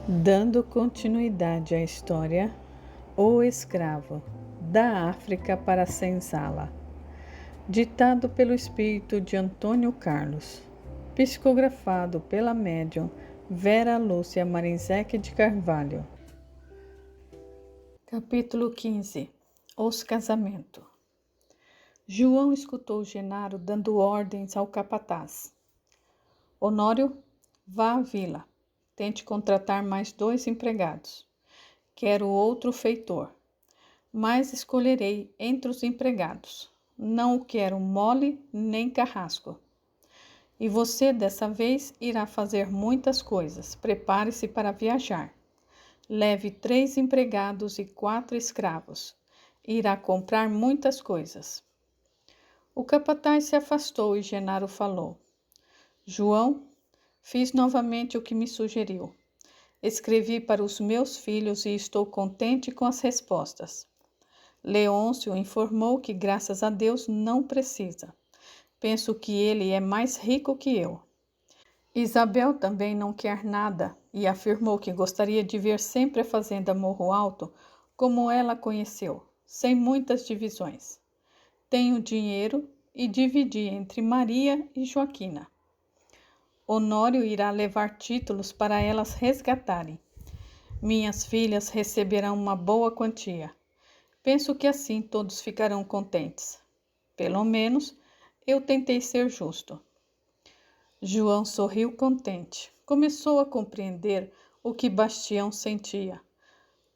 Dando continuidade à história, O Escravo, da África para a Senzala, ditado pelo espírito de Antônio Carlos, psicografado pela médium Vera Lúcia Marinzec de Carvalho. Capítulo 15. Os casamentos. João escutou Genaro dando ordens ao capataz. Honório, vá à vila. Tente contratar mais 2 empregados. Quero outro feitor, mas escolherei entre os empregados. Não o quero mole nem carrasco. E você, dessa vez, irá fazer muitas coisas. Prepare-se para viajar. Leve 3 empregados e 4 escravos. Irá comprar muitas coisas. O capataz se afastou e Genaro falou. João, fiz novamente o que me sugeriu. Escrevi para os meus filhos e estou contente com as respostas. Leôncio informou que, graças a Deus, não precisa. Penso que ele é mais rico que eu. Isabel também não quer nada e afirmou que gostaria de ver sempre a fazenda Morro Alto como ela conheceu, sem muitas divisões. Tenho dinheiro e dividi entre Maria e Joaquina. Honório irá levar títulos para elas resgatarem. Minhas filhas receberão uma boa quantia. Penso que assim todos ficarão contentes. Pelo menos, eu tentei ser justo. João sorriu contente. Começou a compreender o que Bastião sentia.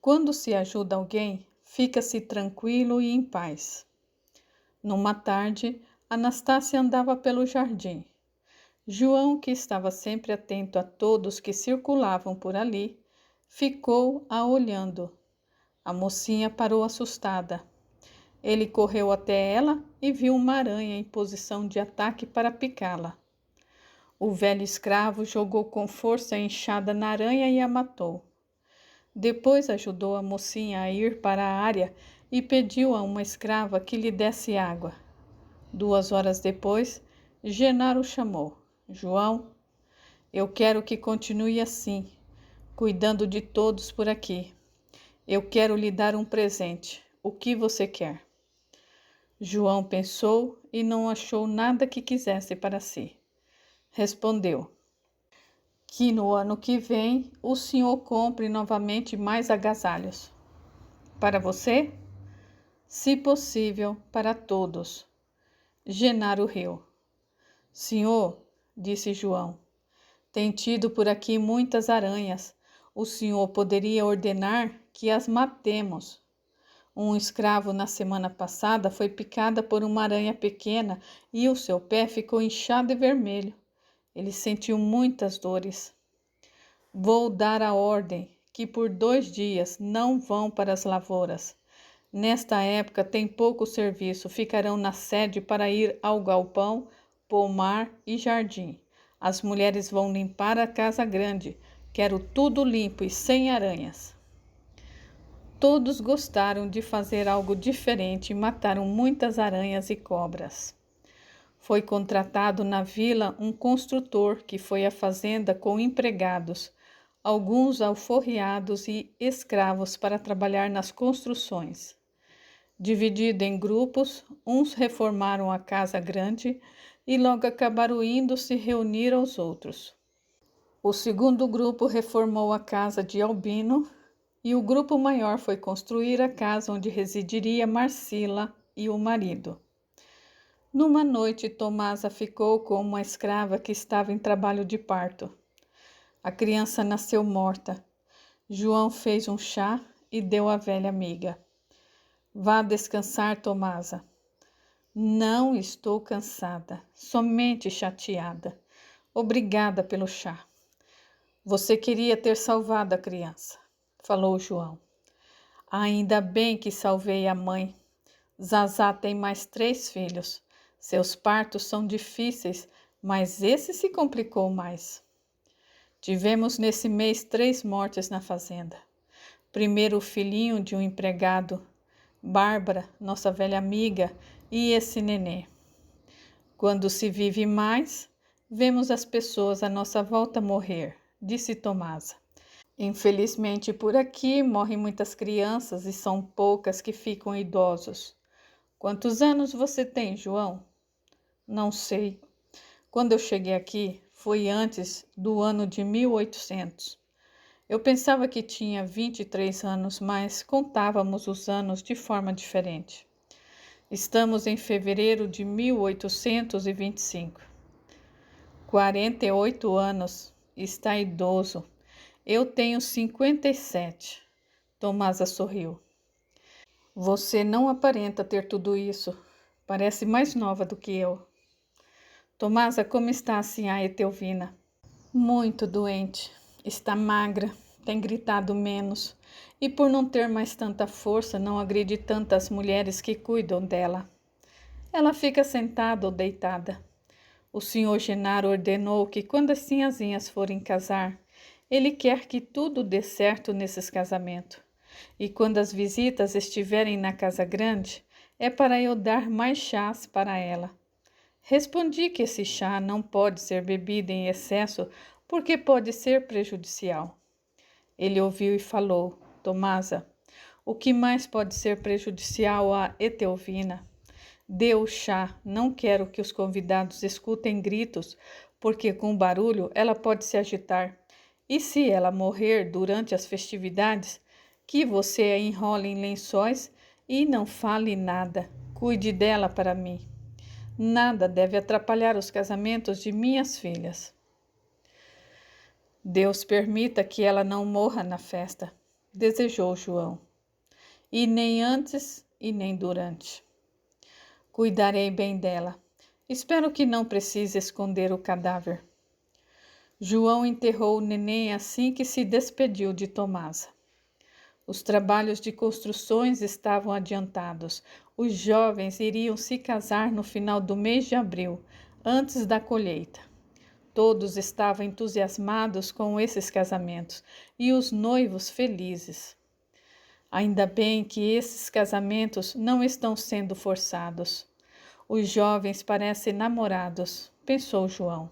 Quando se ajuda alguém, fica-se tranquilo e em paz. Numa tarde, Anastácia andava pelo jardim. João, que estava sempre atento a todos que circulavam por ali, ficou a olhando. A mocinha parou assustada. Ele correu até ela e viu uma aranha em posição de ataque para picá-la. O velho escravo jogou com força a enxada na aranha e a matou. Depois ajudou a mocinha a ir para a área e pediu a uma escrava que lhe desse água. 2 horas depois, Genaro chamou. João, eu quero que continue assim, cuidando de todos por aqui. Eu quero lhe dar um presente. O que você quer? João pensou e não achou nada que quisesse para si. Respondeu que no ano que vem o senhor compre novamente mais agasalhos. Para você? Se possível, para todos. Genaro riu. Senhor, disse João, tem tido por aqui muitas aranhas. O senhor poderia ordenar que as matemos. Um escravo na semana passada foi picada por uma aranha pequena e o seu pé ficou inchado e vermelho. Ele sentiu muitas dores. Vou dar a ordem que por 2 dias não vão para as lavouras. Nesta época tem pouco serviço, ficarão na sede para ir ao galpão, pomar e jardim. As mulheres vão limpar a casa grande. Quero tudo limpo e sem aranhas. Todos gostaram de fazer algo diferente e mataram muitas aranhas e cobras. Foi contratado na vila um construtor que foi à fazenda com empregados, alguns alforriados e escravos para trabalhar nas construções. Dividido em grupos, uns reformaram a casa grande e logo acabaram indo se reunir aos outros. O segundo grupo reformou a casa de Albino e o grupo maior foi construir a casa onde residiria Marcila e o marido. Numa noite, Tomasa ficou com uma escrava que estava em trabalho de parto. A criança nasceu morta. João fez um chá e deu à velha amiga. Vá descansar, Tomasa. Não estou cansada, somente chateada. Obrigada pelo chá. Você queria ter salvado a criança, falou João. Ainda bem que salvei a mãe. Zazá tem mais 3 filhos. Seus partos são difíceis, mas esse se complicou mais. Tivemos nesse mês 3 mortes na fazenda. Primeiro o filhinho de um empregado, Bárbara, nossa velha amiga, e esse nenê. Quando se vive mais, vemos as pessoas à nossa volta morrer, disse Tomasa. Infelizmente, por aqui morrem muitas crianças e são poucas que ficam idosos. Quantos anos você tem, João? Não sei. Quando eu cheguei aqui, foi antes do ano de 1800. Eu pensava que tinha 23 anos, mas contávamos os anos de forma diferente. Estamos em fevereiro de 1825. 48 anos. Está idoso. Eu tenho 57. Tomasa sorriu. Você não aparenta ter tudo isso. Parece mais nova do que eu. Tomasa, como está a sinhá Etelvina? Muito doente. Está magra, tem gritado menos. E por não ter mais tanta força, não agride tantas mulheres que cuidam dela. Ela fica sentada ou deitada. O senhor Genaro ordenou que quando as sinhazinhas forem casar, ele quer que tudo dê certo nesses casamentos. E quando as visitas estiverem na casa grande, é para eu dar mais chás para ela. Respondi que esse chá não pode ser bebido em excesso porque pode ser prejudicial. Ele ouviu e falou: Tomasa, o que mais pode ser prejudicial à Etelvina? Dê o chá, não quero que os convidados escutem gritos, porque com barulho ela pode se agitar. E se ela morrer durante as festividades, que você a enrole em lençóis e não fale nada. Cuide dela para mim. Nada deve atrapalhar os casamentos de minhas filhas. Deus permita que ela não morra na festa, desejou João, e nem antes e nem durante. Cuidarei bem dela. Espero que não precise esconder o cadáver. João enterrou o neném assim que se despediu de Tomasa. Os trabalhos de construções estavam adiantados. Os jovens iriam se casar no final do mês de abril, antes da colheita. Todos estavam entusiasmados com esses casamentos e os noivos felizes. Ainda bem que esses casamentos não estão sendo forçados. Os jovens parecem namorados, pensou João.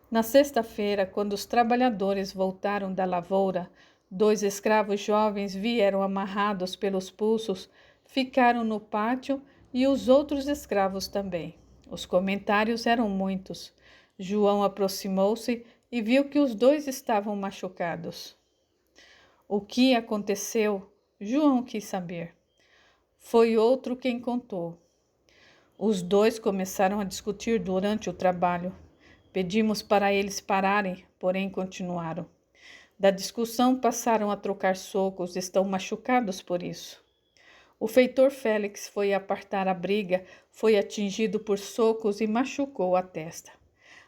Na sexta-feira, quando os trabalhadores voltaram da lavoura, 2 escravos jovens vieram amarrados pelos pulsos, ficaram no pátio e os outros escravos também. Os comentários eram muitos. João aproximou-se e viu que os 2 estavam machucados. O que aconteceu? João quis saber. Foi outro quem contou. Os 2 começaram a discutir durante o trabalho. Pedimos para eles pararem, porém continuaram. Da discussão passaram a trocar socos, estão machucados por isso. O feitor Félix foi apartar a briga, foi atingido por socos e machucou a testa.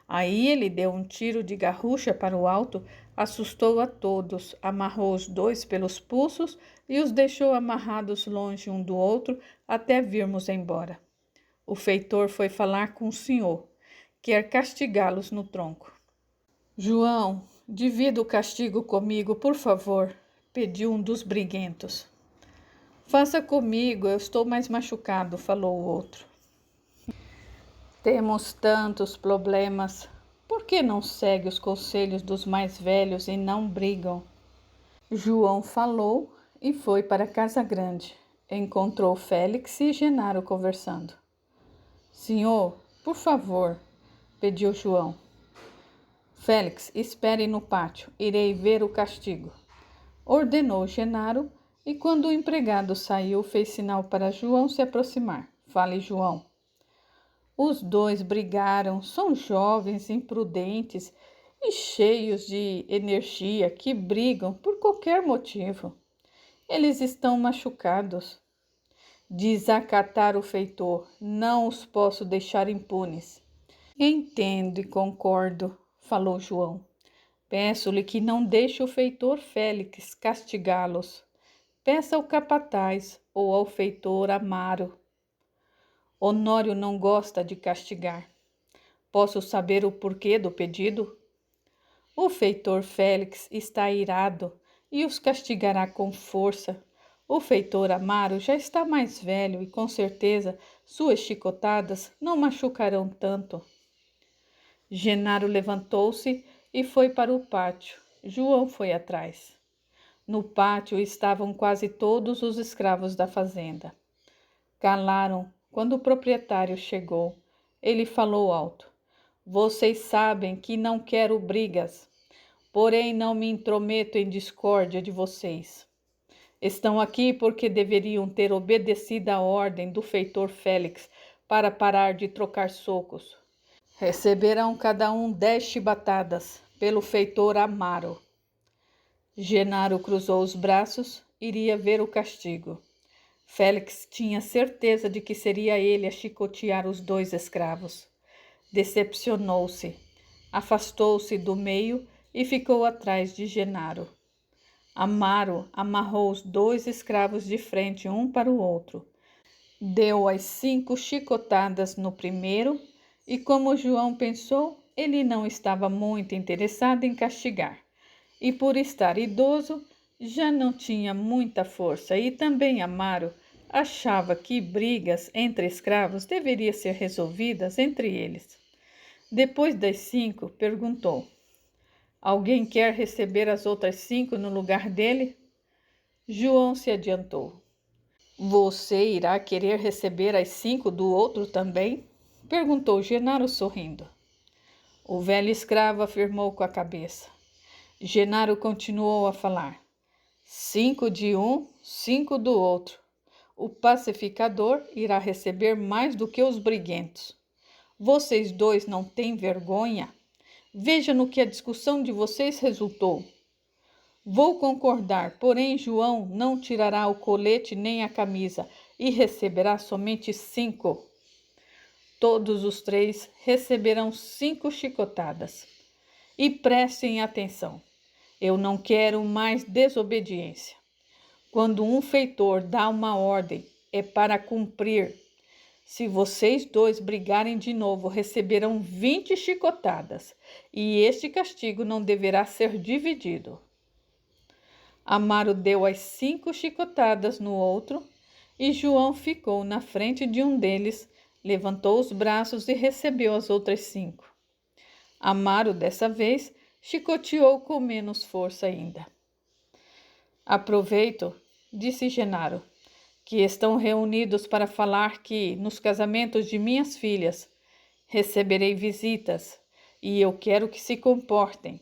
Aí ele deu um tiro de garrucha para o alto, assustou a todos, amarrou os 2 pelos pulsos e os deixou amarrados longe um do outro até virmos embora. O feitor foi falar com o senhor. Quer castigá-los no tronco. João, divida o castigo comigo, por favor, pediu um dos briguentos. Faça comigo, eu estou mais machucado, falou o outro. Temos tantos problemas. Por que não segue os conselhos dos mais velhos e não brigam? João falou e foi para a casa grande. Encontrou Félix e Genaro conversando. Senhor, por favor, pediu João. Félix, espere no pátio, irei ver o castigo. Ordenou Genaro e quando o empregado saiu, fez sinal para João se aproximar. Fale, João. Os 2 brigaram, são jovens, imprudentes e cheios de energia que brigam por qualquer motivo. Eles estão machucados. Desacatar o feitor, não os posso deixar impunes. Entendo e concordo, falou João. Peço-lhe que não deixe o feitor Félix castigá-los. Peça ao capataz ou ao feitor Amaro. Honório não gosta de castigar. Posso saber o porquê do pedido? O feitor Félix está irado e os castigará com força. O feitor Amaro já está mais velho e com certeza suas chicotadas não machucarão tanto. Genaro levantou-se e foi para o pátio. João foi atrás. No pátio estavam quase todos os escravos da fazenda. Calaram quando o proprietário chegou. Ele falou alto: Vocês sabem que não quero brigas, porém não me intrometo em discórdia de vocês. Estão aqui porque deveriam ter obedecido à ordem do feitor Félix para parar de trocar socos. Receberão cada um 10 chibatadas pelo feitor Amaro. Genaro cruzou os braços, iria ver o castigo. Félix tinha certeza de que seria ele a chicotear os 2 escravos. Decepcionou-se, afastou-se do meio e ficou atrás de Genaro. Amaro amarrou os 2 escravos de frente um para o outro. Deu as 5 chicotadas no primeiro e, como João pensou, ele não estava muito interessado em castigar. E por estar idoso, já não tinha muita força e também Amaro achava que brigas entre escravos deveriam ser resolvidas entre eles. Depois das 5, perguntou: Alguém quer receber as outras 5 no lugar dele? João se adiantou. Você irá querer receber as 5 do outro também? Perguntou Genaro sorrindo. O velho escravo afirmou com a cabeça. Genaro continuou a falar. 5 de um, 5 do outro. O pacificador irá receber mais do que os briguentos. Vocês 2 não têm vergonha? Veja no que a discussão de vocês resultou. Vou concordar, porém João não tirará o colete nem a camisa e receberá somente 5. Todos os 3 receberão 5 chicotadas. E prestem atenção, eu não quero mais desobediência. Quando um feitor dá uma ordem, é para cumprir. Se vocês 2 brigarem de novo, receberão 20 chicotadas, e este castigo não deverá ser dividido. Amaro deu as 5 chicotadas no outro, e João ficou na frente de um deles, levantou os braços e recebeu as outras 5. Amaro, dessa vez, chicoteou com menos força ainda. Aproveito, disse Genaro, que estão reunidos para falar que, nos casamentos de minhas filhas, receberei visitas, e eu quero que se comportem.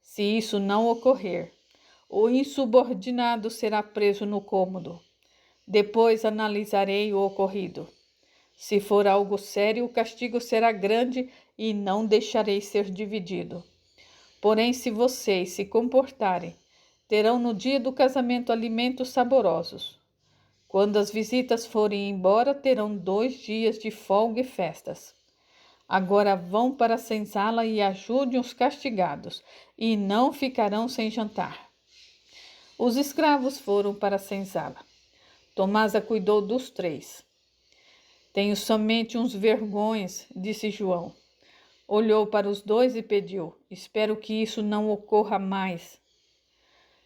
Se isso não ocorrer, o insubordinado será preso no cômodo. Depois analisarei o ocorrido. Se for algo sério, o castigo será grande e não deixarei ser dividido. Porém, se vocês se comportarem, terão no dia do casamento alimentos saborosos. Quando as visitas forem embora, terão 2 dias de folga e festas. Agora vão para a senzala e ajudem os castigados, e não ficarão sem jantar. Os escravos foram para a senzala. Tomasa cuidou dos 3. Tenho somente uns vergões, disse João. Olhou para os 2 e pediu: Espero que isso não ocorra mais.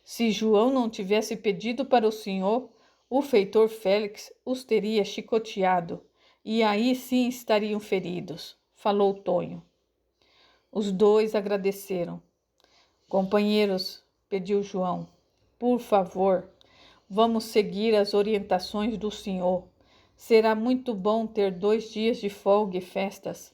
Se João não tivesse pedido para o senhor, o feitor Félix os teria chicoteado, e aí sim estariam feridos, falou Tonho. Os 2 agradeceram. Companheiros, pediu João, por favor, vamos seguir as orientações do senhor. Será muito bom ter 2 dias de folga e festas.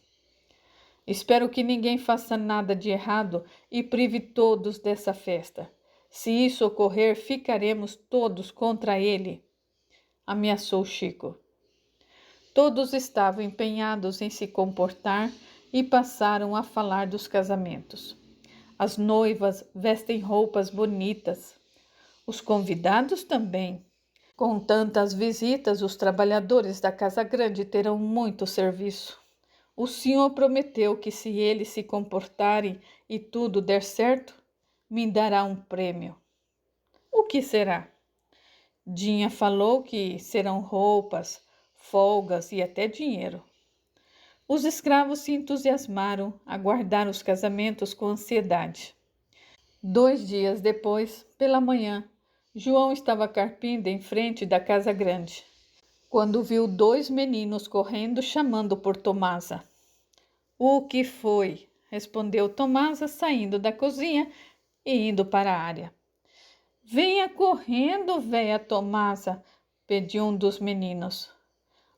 Espero que ninguém faça nada de errado e prive todos dessa festa. Se isso ocorrer, ficaremos todos contra ele, ameaçou Chico. Todos estavam empenhados em se comportar e passaram a falar dos casamentos. As noivas vestem roupas bonitas. Os convidados também. Com tantas visitas, os trabalhadores da Casa Grande terão muito serviço. O senhor prometeu que, se eles se comportarem e tudo der certo, me dará um prêmio. O que será? Dinha falou que serão roupas, folgas e até dinheiro. Os escravos se entusiasmaram, aguardaram os casamentos com ansiedade. 2 dias depois, pela manhã, João estava carpindo em frente da Casa Grande, quando viu 2 meninos correndo, chamando por Tomasa. O que foi? Respondeu Tomasa, saindo da cozinha e indo para a área. Venha correndo, véia Tomasa, pediu um dos meninos.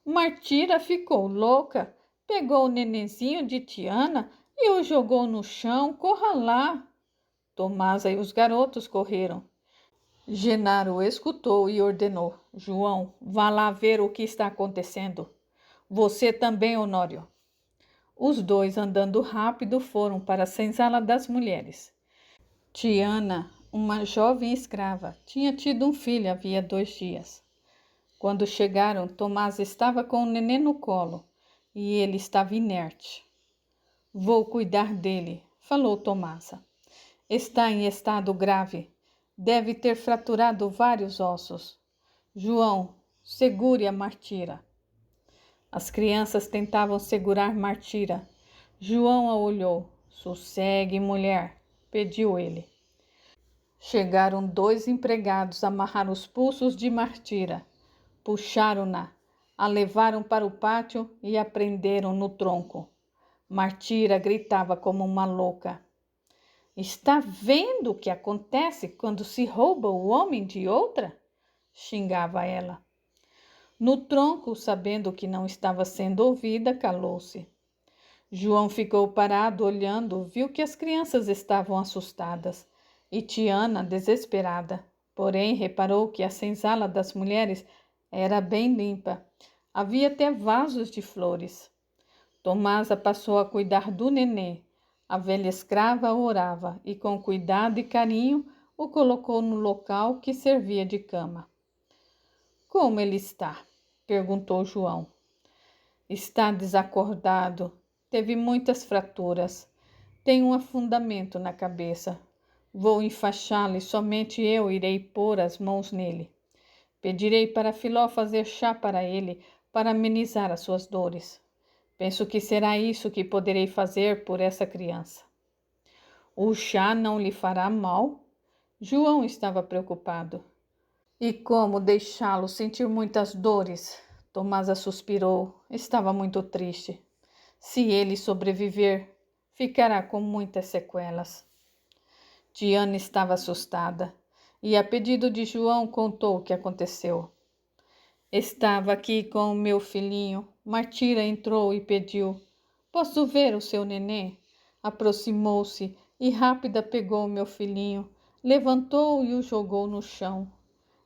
Martira ficou louca, pegou o nenenzinho de Tiana e o jogou no chão. Corra lá. Tomasa e os garotos correram. Genaro escutou e ordenou: João, vá lá ver o que está acontecendo. Você também, Honório. Os dois, andando rápido, foram para a senzala das mulheres. Tiana, uma jovem escrava, tinha tido um filho havia 2 dias. Quando chegaram, Tomás estava com o nenê no colo e ele estava inerte. Vou cuidar dele, falou Tomasa. Está em estado grave. Deve ter fraturado vários ossos. João, segure a Martira. As crianças tentavam segurar Martira. João a olhou. Sossegue, mulher, pediu ele. Chegaram 2 empregados a amarrar os pulsos de Martira. Puxaram-na, a levaram para o pátio e a prenderam no tronco. Martira gritava como uma louca. Está vendo o que acontece quando se rouba o homem de outra? Xingava ela. No tronco, sabendo que não estava sendo ouvida, calou-se. João ficou parado olhando, viu que as crianças estavam assustadas e Tiana desesperada. Porém, reparou que a senzala das mulheres era bem limpa. Havia até vasos de flores. Tomasa passou a cuidar do nenê. A velha escrava orava e, com cuidado e carinho, o colocou no local que servia de cama. Como ele está? Perguntou João. Está desacordado. Teve muitas fraturas. Tem um afundamento na cabeça. Vou enfaixá-lo e somente eu irei pôr as mãos nele. Pedirei para Filó fazer chá para ele, para amenizar as suas dores. Penso que será isso que poderei fazer por essa criança. O chá não lhe fará mal? João estava preocupado. E como deixá-lo sentir muitas dores? Tomasa suspirou. Estava muito triste. Se ele sobreviver, ficará com muitas sequelas. Tiana estava assustada e, a pedido de João, contou o que aconteceu. Estava aqui com o meu filhinho. Martira entrou e pediu: Posso ver o seu nenê? Aproximou-se e rápida pegou o meu filhinho, levantou e o jogou no chão.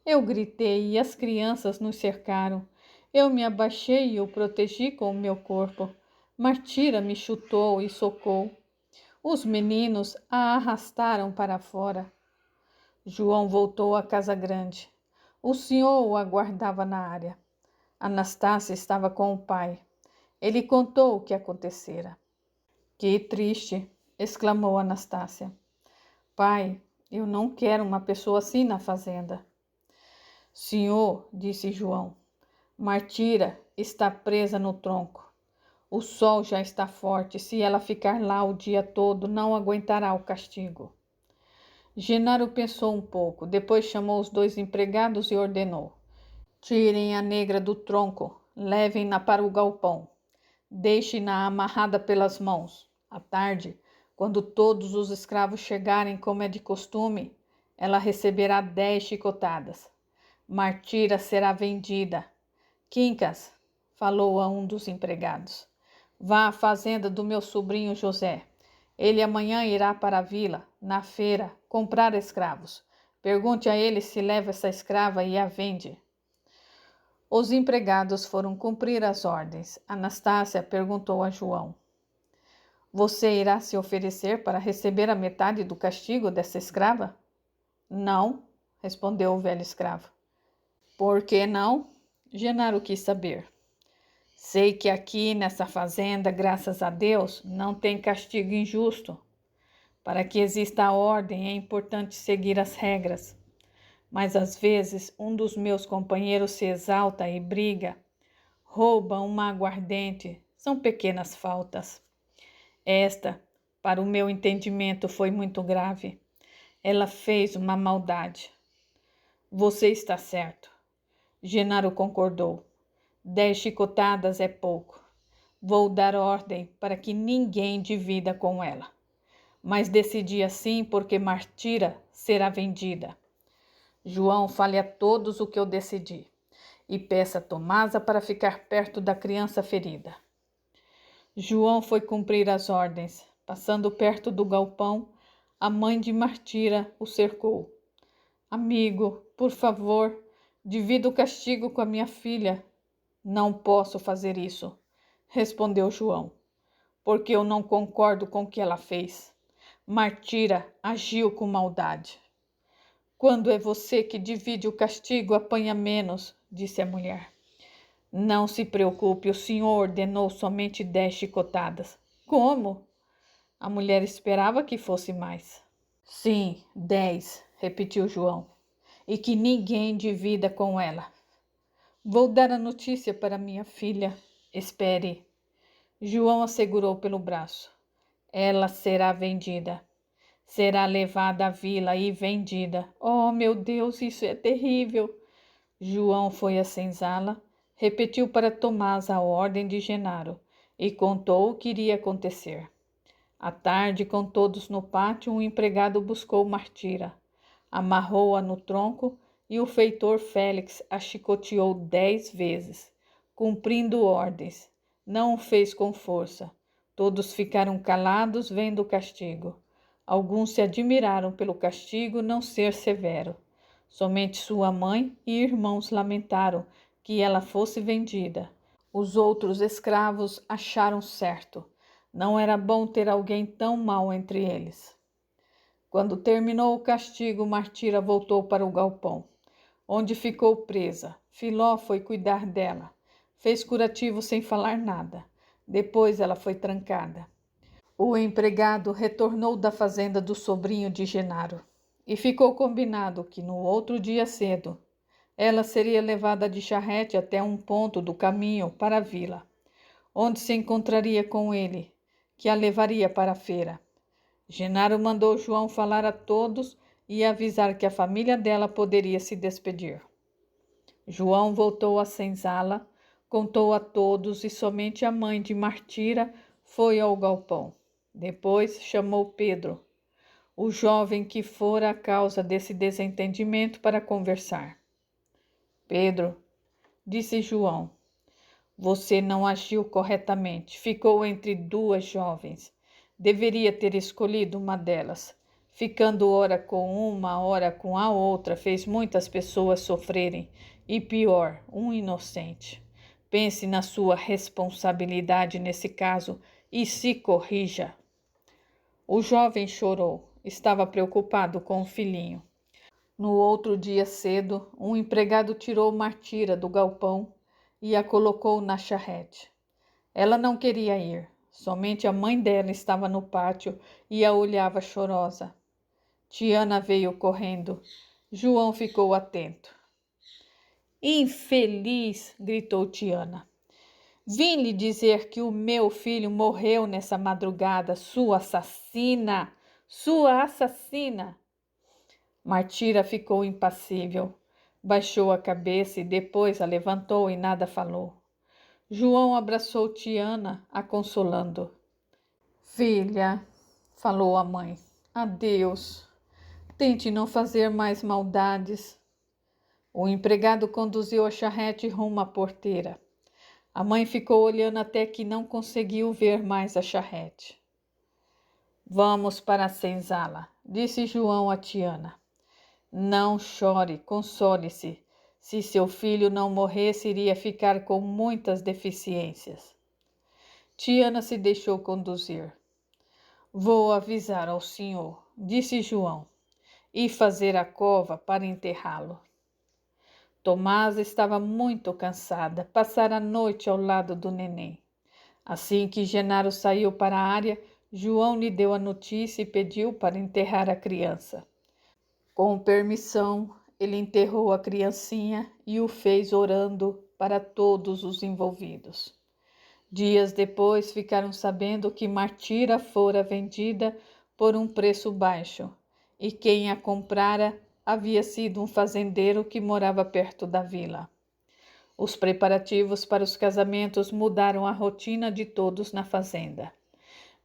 Eu gritei e as crianças nos cercaram. Eu me abaixei e o protegi com o meu corpo. Martira me chutou e socou. Os meninos a arrastaram para fora. João voltou à casa grande. O senhor o aguardava na área. Anastácia estava com o pai. Ele contou o que acontecera. Que triste, exclamou Anastácia. Pai, eu não quero uma pessoa assim na fazenda. Senhor, disse João, Martira está presa no tronco. O sol já está forte. Se ela ficar lá o dia todo, não aguentará o castigo. Genaro pensou um pouco. Depois chamou os 2 empregados e ordenou: Tirem a negra do tronco. Levem-na para o galpão. Deixem-na amarrada pelas mãos. À tarde, quando todos os escravos chegarem, como é de costume, ela receberá 10 chicotadas. Martira será vendida. Quincas, falou a um dos empregados, vá à fazenda do meu sobrinho José. Ele amanhã irá para a vila, na feira, comprar escravos. Pergunte a ele se leva essa escrava e a vende. Os empregados foram cumprir as ordens. Anastácia perguntou a João: Você irá se oferecer para receber a metade do castigo dessa escrava? Não, respondeu o velho escravo. Por que não? Genaro quis saber. Sei que aqui nessa fazenda, graças a Deus, não tem castigo injusto. Para que exista a ordem é importante seguir as regras. Mas às vezes um dos meus companheiros se exalta e briga, rouba uma aguardente. São pequenas faltas. Esta, para o meu entendimento, foi muito grave. Ela fez uma maldade. Você está certo. Genaro concordou. 10 chicotadas é pouco. Vou dar ordem para que ninguém divida com ela. mas decidi assim porque Martira será vendida. João, fale a todos o que eu decidi e peça a Tomasa para ficar perto da criança ferida. João foi cumprir as ordens. Passando perto do galpão, a mãe de Martira o cercou. Amigo, por favor, divida o castigo com a minha filha. Não posso fazer isso, respondeu João, porque eu não concordo com o que ela fez. Martira agiu com maldade. Quando é você que divide o castigo, apanha menos, disse a mulher. Não se preocupe, o senhor ordenou somente 10 chicotadas. Como? A mulher esperava que fosse mais. Sim, 10, repetiu João, e que ninguém divida com ela. Vou dar a notícia para minha filha. Espere. João a segurou pelo braço. Ela será vendida. Será levada à vila e vendida. Oh, meu Deus, isso é terrível. João foi à senzala, repetiu para Tomás a ordem de Genaro e contou o que iria acontecer. À tarde, com todos no pátio, um empregado buscou Martira, amarrou-a no tronco e o feitor Félix a chicoteou 10 vezes, cumprindo ordens. Não o fez com força. Todos ficaram calados vendo o castigo. Alguns se admiraram pelo castigo não ser severo. Somente sua mãe e irmãos lamentaram que ela fosse vendida. Os outros escravos acharam certo. Não era bom ter alguém tão mau entre eles. Quando terminou o castigo, Martira voltou para o galpão, onde ficou presa. Filó foi cuidar dela. Fez curativo sem falar nada. Depois ela foi trancada. O empregado retornou da fazenda do sobrinho de Genaro e ficou combinado que no outro dia cedo ela seria levada de charrete até um ponto do caminho para a vila, onde se encontraria com ele, que a levaria para a feira. Genaro mandou João falar a todos e avisar que a família dela poderia se despedir. João voltou à senzala, contou a todos e somente a mãe de Martira foi ao galpão. Depois chamou Pedro, o jovem que fora a causa desse desentendimento, para conversar. Pedro, disse João, você não agiu corretamente. Ficou entre duas jovens. Deveria ter escolhido uma delas. Ficando ora com uma, ora com a outra, fez muitas pessoas sofrerem. E pior, um inocente. Pense na sua responsabilidade nesse caso e se corrija. O jovem chorou. Estava preocupado com o filhinho. No outro dia cedo, um empregado tirou Martira do galpão e a colocou na charrete. Ela não queria ir. Somente a mãe dela estava no pátio e a olhava chorosa. Tiana veio correndo. João ficou atento. Infeliz! Gritou Tiana. Vim lhe dizer que o meu filho morreu nessa madrugada, sua assassina! Sua assassina! Martira ficou impassível. Baixou a cabeça e depois a levantou e nada falou. João abraçou Tiana, a consolando. Filha, falou a mãe, adeus. Tente não fazer mais maldades. O empregado conduziu a charrete rumo à porteira. A mãe ficou olhando até que não conseguiu ver mais a charrete. Vamos para a senzala, disse João a Tiana. Não chore, console-se. Se seu filho não morresse, iria ficar com muitas deficiências. Tiana se deixou conduzir. Vou avisar ao senhor, disse João, e fazer a cova para enterrá-lo. Tomasa estava muito cansada, passara a noite ao lado do neném. Assim que Genaro saiu para a área, João lhe deu a notícia e pediu para enterrar a criança. Com permissão, ele enterrou a criancinha e o fez orando para todos os envolvidos. Dias depois, ficaram sabendo que Martira fora vendida por um preço baixo e quem a comprara havia sido um fazendeiro que morava perto da vila. Os preparativos para os casamentos mudaram a rotina de todos na fazenda.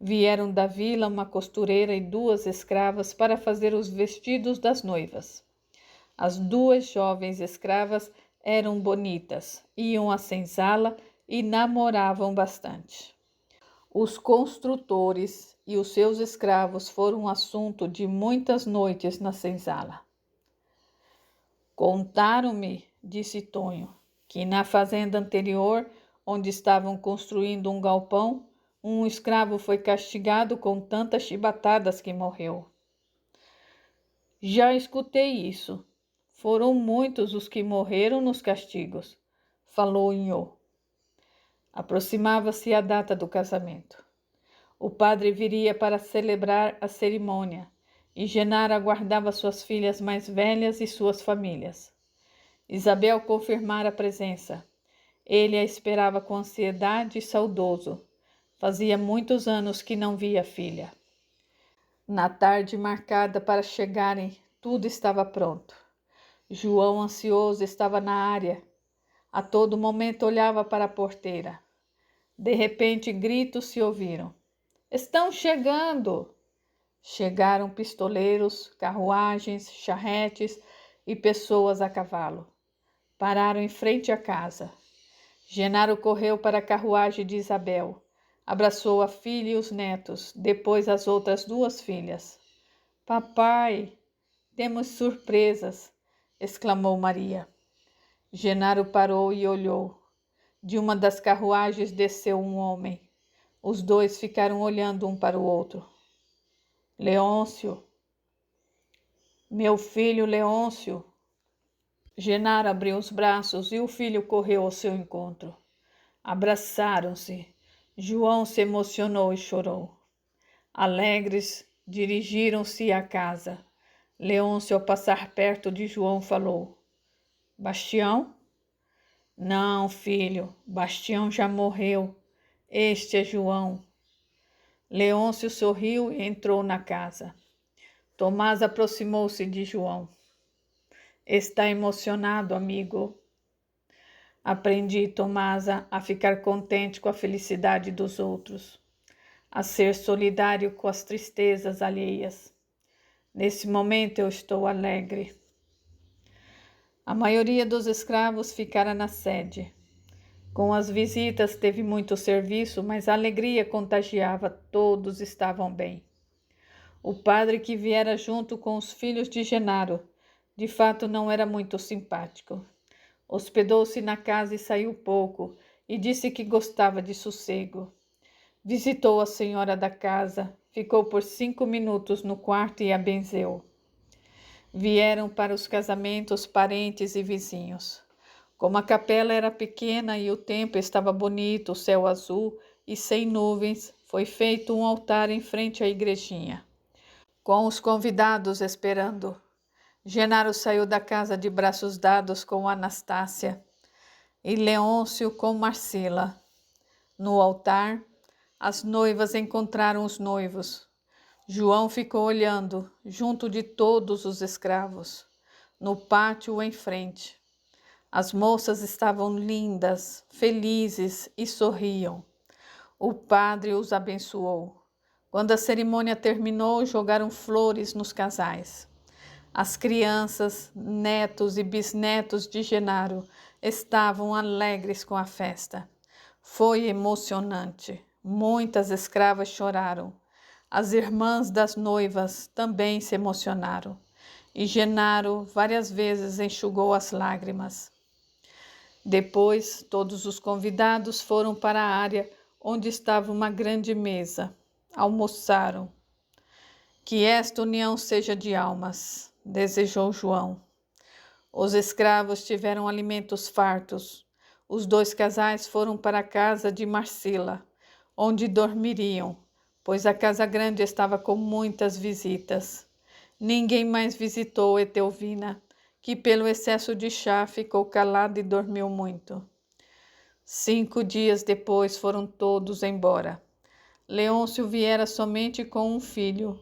Vieram da vila uma costureira e 2 escravas para fazer os vestidos das noivas. As 2 jovens escravas eram bonitas, iam à senzala e namoravam bastante. Os construtores e os seus escravos foram assunto de muitas noites na senzala. Contaram-me, disse Tonho, que na fazenda anterior, onde estavam construindo um galpão, um escravo foi castigado com tantas chibatadas que morreu. Já escutei isso. Foram muitos os que morreram nos castigos, falou Inho. Aproximava-se a data do casamento. O padre viria para celebrar a cerimônia e Genaro aguardava suas filhas mais velhas e suas famílias. Isabel confirmara a presença. Ele a esperava com ansiedade e saudoso. Fazia muitos anos que não via a filha. Na tarde marcada para chegarem, tudo estava pronto. João, ansioso, estava na área. A todo momento olhava para a porteira. De repente, gritos se ouviram. Estão chegando! Chegaram pistoleiros, carruagens, charretes e pessoas a cavalo. Pararam em frente à casa. Genaro correu para a carruagem de Isabel. Abraçou a filha e os netos, depois as outras 2 filhas. Papai, temos surpresas, exclamou Maria. Genaro parou e olhou. De uma das carruagens desceu um homem. Os 2 ficaram olhando um para o outro. Leôncio, meu filho Leôncio. Genaro abriu os braços e o filho correu ao seu encontro. Abraçaram-se. João se emocionou e chorou. Alegres, dirigiram-se à casa. Leôncio, ao passar perto de João, falou: Bastião? Não, filho, Bastião já morreu. Este é João. Leôncio sorriu e entrou na casa. Tomás aproximou-se de João. Está emocionado, amigo? Aprendi, Tomasa, a ficar contente com a felicidade dos outros, a ser solidário com as tristezas alheias. Nesse momento eu estou alegre. A maioria dos escravos ficara na sede. Com as visitas teve muito serviço, mas a alegria contagiava, todos estavam bem. O padre que viera junto com os filhos de Genaro, de fato não era muito simpático. Hospedou-se na casa e saiu pouco, e disse que gostava de sossego. Visitou a senhora da casa, ficou por 5 minutos no quarto e a benzeu. Vieram para os casamentos parentes e vizinhos. Como a capela era pequena e o tempo estava bonito, o céu azul e sem nuvens, foi feito um altar em frente à igrejinha, com os convidados esperando. Genaro saiu da casa de braços dados com Anastácia e Leôncio com Marcila. No altar, as noivas encontraram os noivos. João ficou olhando, junto de todos os escravos, no pátio em frente. As moças estavam lindas, felizes e sorriam. O padre os abençoou. Quando a cerimônia terminou, jogaram flores nos casais. As crianças, netos e bisnetos de Genaro estavam alegres com a festa. Foi emocionante. Muitas escravas choraram. As irmãs das noivas também se emocionaram. E Genaro várias vezes enxugou as lágrimas. Depois, todos os convidados foram para a área onde estava uma grande mesa. Almoçaram. Que esta união seja de almas, desejou João. Os escravos tiveram alimentos fartos. Os 2 casais foram para a casa de Marcila, onde dormiriam, pois a casa grande estava com muitas visitas. Ninguém mais visitou Etelvina, que pelo excesso de chá ficou calada e dormiu muito. 5 dias depois foram todos embora. Leôncio viera somente com um filho.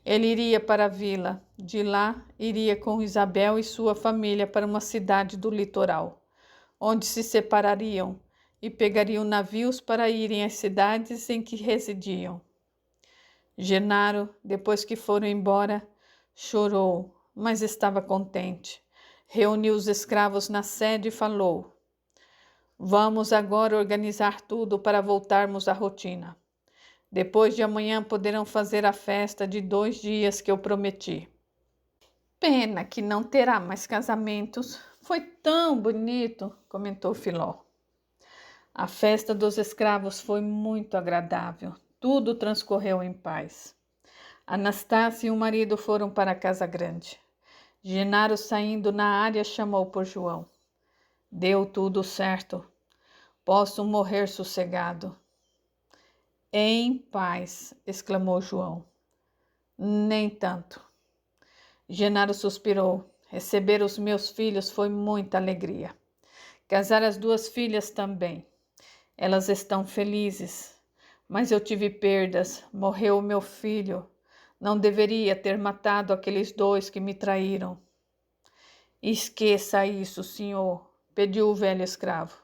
Ele iria para a vila. De lá, iria com Isabel e sua família para uma cidade do litoral, onde se separariam e pegariam navios para irem às cidades em que residiam. Genaro, depois que foram embora, chorou, mas estava contente. Reuniu os escravos na sede e falou: Vamos agora organizar tudo para voltarmos à rotina. Depois de amanhã poderão fazer a festa de 2 dias que eu prometi. Pena que não terá mais casamentos. Foi tão bonito, comentou Filó. A festa dos escravos foi muito agradável. Tudo transcorreu em paz. Anastácia e o marido foram para a casa grande. Genaro, saindo na área, chamou por João. Deu tudo certo. Posso morrer sossegado. Em paz, exclamou João. Nem tanto. Genaro suspirou. Receber os meus filhos foi muita alegria. Casar as 2 filhas também. Elas estão felizes. Mas eu tive perdas. Morreu o meu filho. Não deveria ter matado aqueles 2 que me traíram. Esqueça isso, senhor, pediu o velho escravo.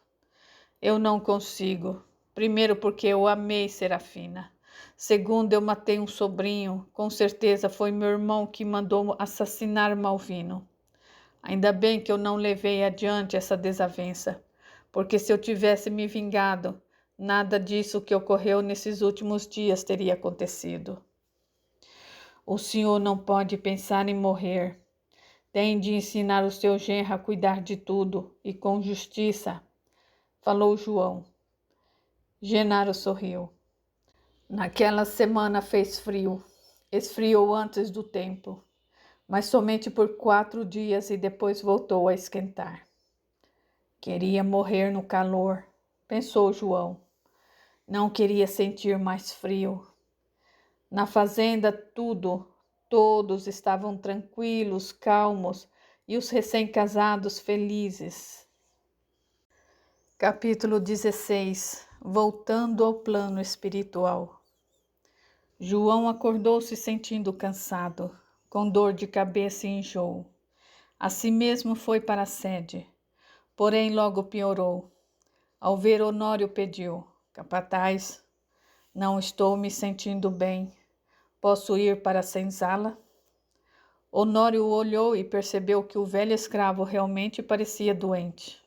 Eu não consigo. Primeiro, porque eu amei Serafina. Segundo, eu matei um sobrinho. Com certeza foi meu irmão que mandou assassinar Malvino. Ainda bem que eu não levei adiante essa desavença, porque se eu tivesse me vingado, nada disso que ocorreu nesses últimos dias teria acontecido. O senhor não pode pensar em morrer. Tem de ensinar o seu genro a cuidar de tudo e com justiça, falou João. Genaro sorriu. Naquela semana fez frio. Esfriou antes do tempo, mas somente por 4 dias e depois voltou a esquentar. Queria morrer no calor, pensou João. Não queria sentir mais frio. Na fazenda todos estavam tranquilos, calmos e os recém-casados felizes. Capítulo 16. Voltando ao plano espiritual. João acordou se sentindo cansado, com dor de cabeça e enjoo. Assim mesmo foi para a sede, porém logo piorou. Ao ver Honório pediu: Capataz, não estou me sentindo bem. Posso ir para a senzala? Honório olhou e percebeu que o velho escravo realmente parecia doente.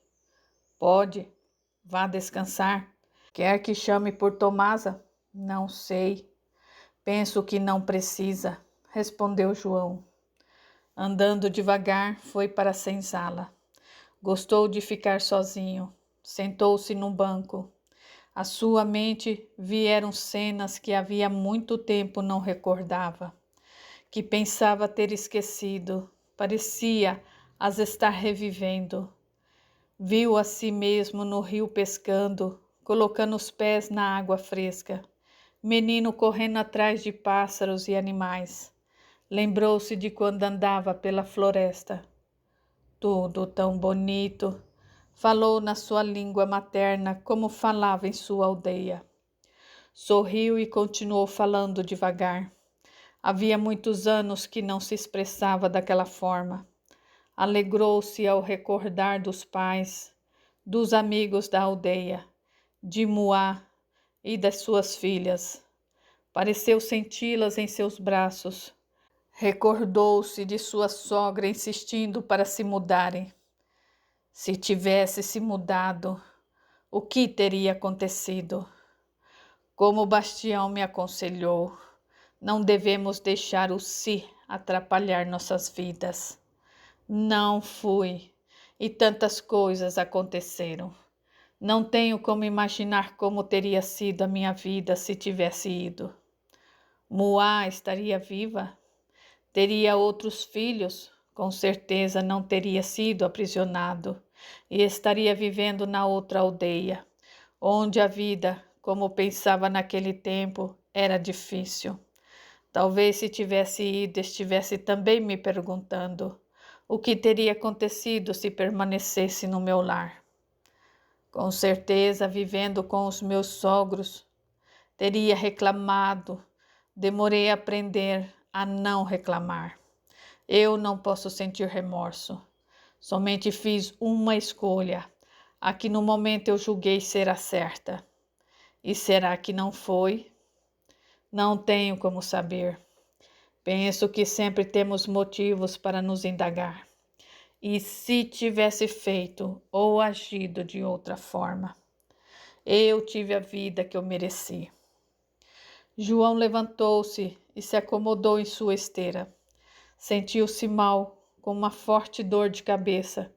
Pode, vá descansar. Quer que chame por Tomasa? Não sei. Penso que não precisa, respondeu João. Andando devagar, foi para a senzala. Gostou de ficar sozinho. Sentou-se no banco. À sua mente vieram cenas que havia muito tempo não recordava, que pensava ter esquecido. Parecia as estar revivendo. Viu a si mesmo no rio pescando, colocando os pés na água fresca. Menino correndo atrás de pássaros e animais. Lembrou-se de quando andava pela floresta. Tudo tão bonito. Falou na sua língua materna como falava em sua aldeia. Sorriu e continuou falando devagar. Havia muitos anos que não se expressava daquela forma. Alegrou-se ao recordar dos pais, dos amigos da aldeia, de Muá e das suas filhas. Pareceu senti-las em seus braços. Recordou-se de sua sogra insistindo para se mudarem. Se tivesse se mudado, o que teria acontecido? Como Bastião me aconselhou, não devemos deixar o si atrapalhar nossas vidas. Não fui, e tantas coisas aconteceram. Não tenho como imaginar como teria sido a minha vida se tivesse ido. Muá estaria viva? Teria outros filhos? Com certeza não teria sido aprisionado e estaria vivendo na outra aldeia, onde a vida, como pensava naquele tempo, era difícil. Talvez se tivesse ido, estivesse também me perguntando o que teria acontecido se permanecesse no meu lar. Com certeza, vivendo com os meus sogros, teria reclamado. Demorei a aprender a não reclamar. Eu não posso sentir remorso. Somente fiz uma escolha, a que no momento eu julguei ser a certa. E será que não foi? Não tenho como saber. Penso que sempre temos motivos para nos indagar. E se tivesse feito ou agido de outra forma? Eu tive a vida que eu mereci. João levantou-se e se acomodou em sua esteira. Sentiu-se mal, com uma forte dor de cabeça,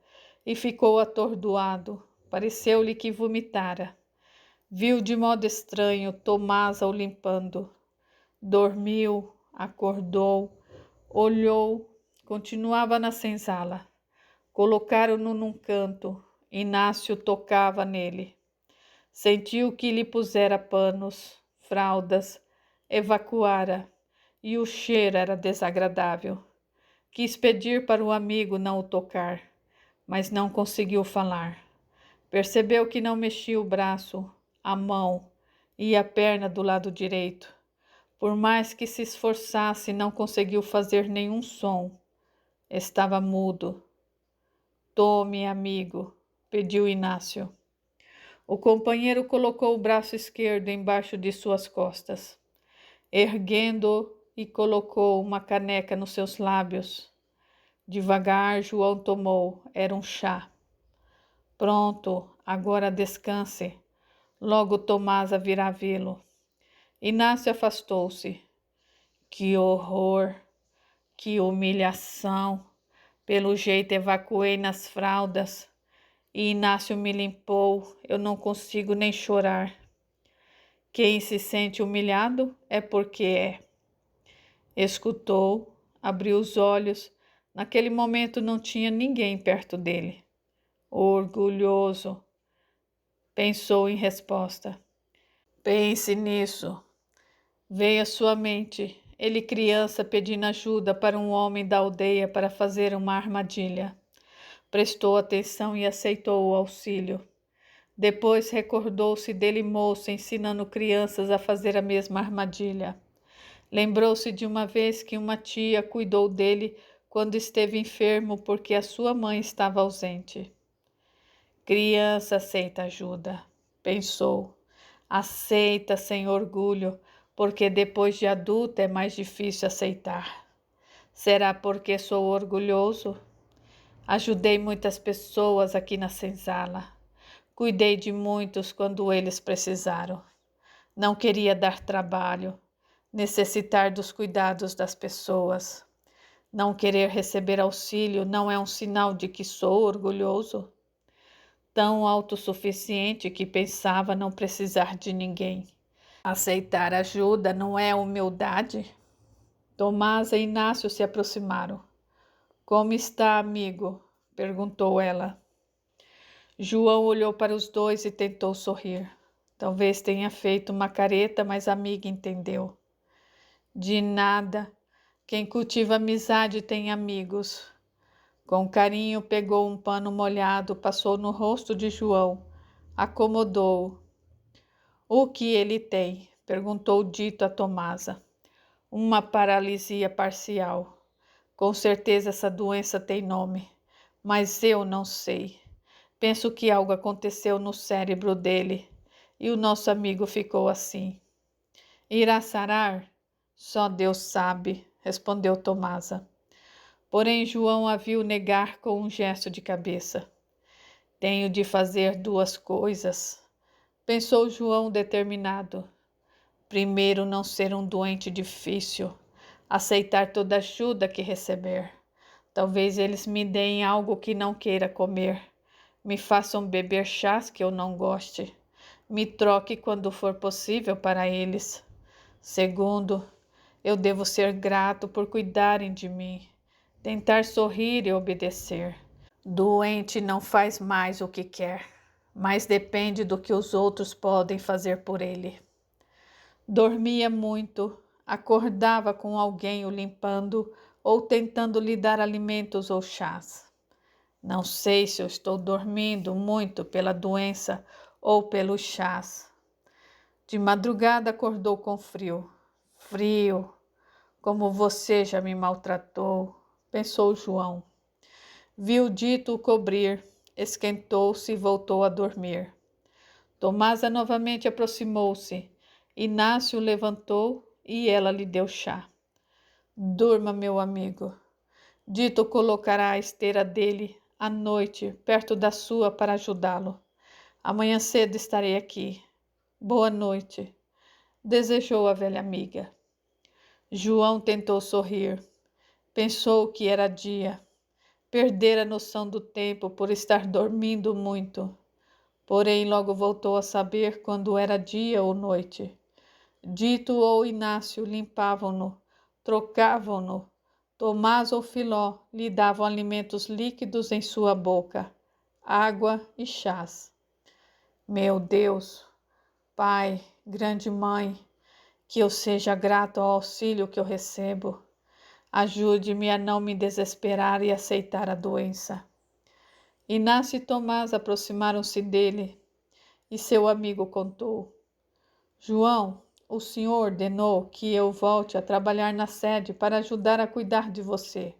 e ficou atordoado. Pareceu-lhe que vomitara. Viu de modo estranho Tomasa o limpando. Dormiu, acordou, olhou, continuava na senzala. Colocaram-no num canto. Inácio tocava nele. Sentiu que lhe pusera panos, fraldas, evacuara, e o cheiro era desagradável. Quis pedir para o amigo não o tocar, mas não conseguiu falar. Percebeu que não mexia o braço, a mão e a perna do lado direito. Por mais que se esforçasse, não conseguiu fazer nenhum som. Estava mudo. Tome, amigo, pediu Inácio. O companheiro colocou o braço esquerdo embaixo de suas costas, erguendo-o e colocou uma caneca nos seus lábios. Devagar, João tomou. Era um chá. Pronto, agora descanse. Logo Tomasa virá vê-lo. Inácio afastou-se. Que horror! Que humilhação! Pelo jeito evacuei nas fraldas. E Inácio me limpou. Eu não consigo nem chorar. Quem se sente humilhado é porque é. Escutou, abriu os olhos. Naquele momento não tinha ninguém perto dele. Orgulhoso, pensou em resposta. Pense nisso. Veio à sua mente, ele criança pedindo ajuda para um homem da aldeia para fazer uma armadilha. Prestou atenção e aceitou o auxílio. Depois recordou-se dele moço ensinando crianças a fazer a mesma armadilha. Lembrou-se de uma vez que uma tia cuidou dele quando esteve enfermo porque a sua mãe estava ausente. Criança aceita ajuda, pensou. Aceita sem orgulho, porque depois de adulta é mais difícil aceitar. Será porque sou orgulhoso? Ajudei muitas pessoas aqui na senzala. Cuidei de muitos quando eles precisaram. Não queria dar trabalho, necessitar dos cuidados das pessoas. Não querer receber auxílio não é um sinal de que sou orgulhoso? Tão autossuficiente que pensava não precisar de ninguém. Aceitar ajuda não é humildade? Tomasa e Inácio se aproximaram. Como está, amigo? Perguntou ela. João olhou para os dois e tentou sorrir. Talvez tenha feito uma careta, mas a amiga entendeu. De nada. Quem cultiva amizade tem amigos. Com carinho pegou um pano molhado, passou no rosto de João, acomodou-o. O que ele tem? Perguntou Dito a Tomasa. Uma paralisia parcial. Com certeza essa doença tem nome, mas eu não sei. Penso que algo aconteceu no cérebro dele e o nosso amigo ficou assim. Irá sarar? Só Deus sabe, respondeu Tomasa. Porém, João a viu negar com um gesto de cabeça. Tenho de fazer duas coisas, pensou João determinado. Primeiro, não ser um doente difícil, aceitar toda ajuda que receber. Talvez eles me deem algo que não queira comer, me façam beber chás que eu não goste, me troque quando for possível para eles. Segundo, eu devo ser grato por cuidarem de mim, tentar sorrir e obedecer. Doente não faz mais o que quer, mas depende do que os outros podem fazer por ele. Dormia muito, acordava com alguém o limpando ou tentando lhe dar alimentos ou chás. Não sei se eu estou dormindo muito pela doença ou pelos chás. De madrugada acordou com frio. Frio, como você já me maltratou, pensou João. Viu Dito o cobrir, esquentou-se e voltou a dormir. Tomasa novamente aproximou-se. Inácio levantou e ela lhe deu chá. Durma, meu amigo. Dito colocará a esteira dele à noite perto da sua para ajudá-lo. Amanhã cedo estarei aqui. Boa noite, desejou a velha amiga. João tentou sorrir. Pensou que era dia. Perdera a noção do tempo por estar dormindo muito. Porém, logo voltou a saber quando era dia ou noite. Dito ou Inácio limpavam-no, trocavam-no. Tomás ou Filó lhe davam alimentos líquidos em sua boca, água e chás. Meu Deus, Pai, grande Mãe, que eu seja grato ao auxílio que eu recebo. Ajude-me a não me desesperar e aceitar a doença. Inácio e Tomás aproximaram-se dele e seu amigo contou. João, o senhor ordenou que eu volte a trabalhar na sede para ajudar a cuidar de você.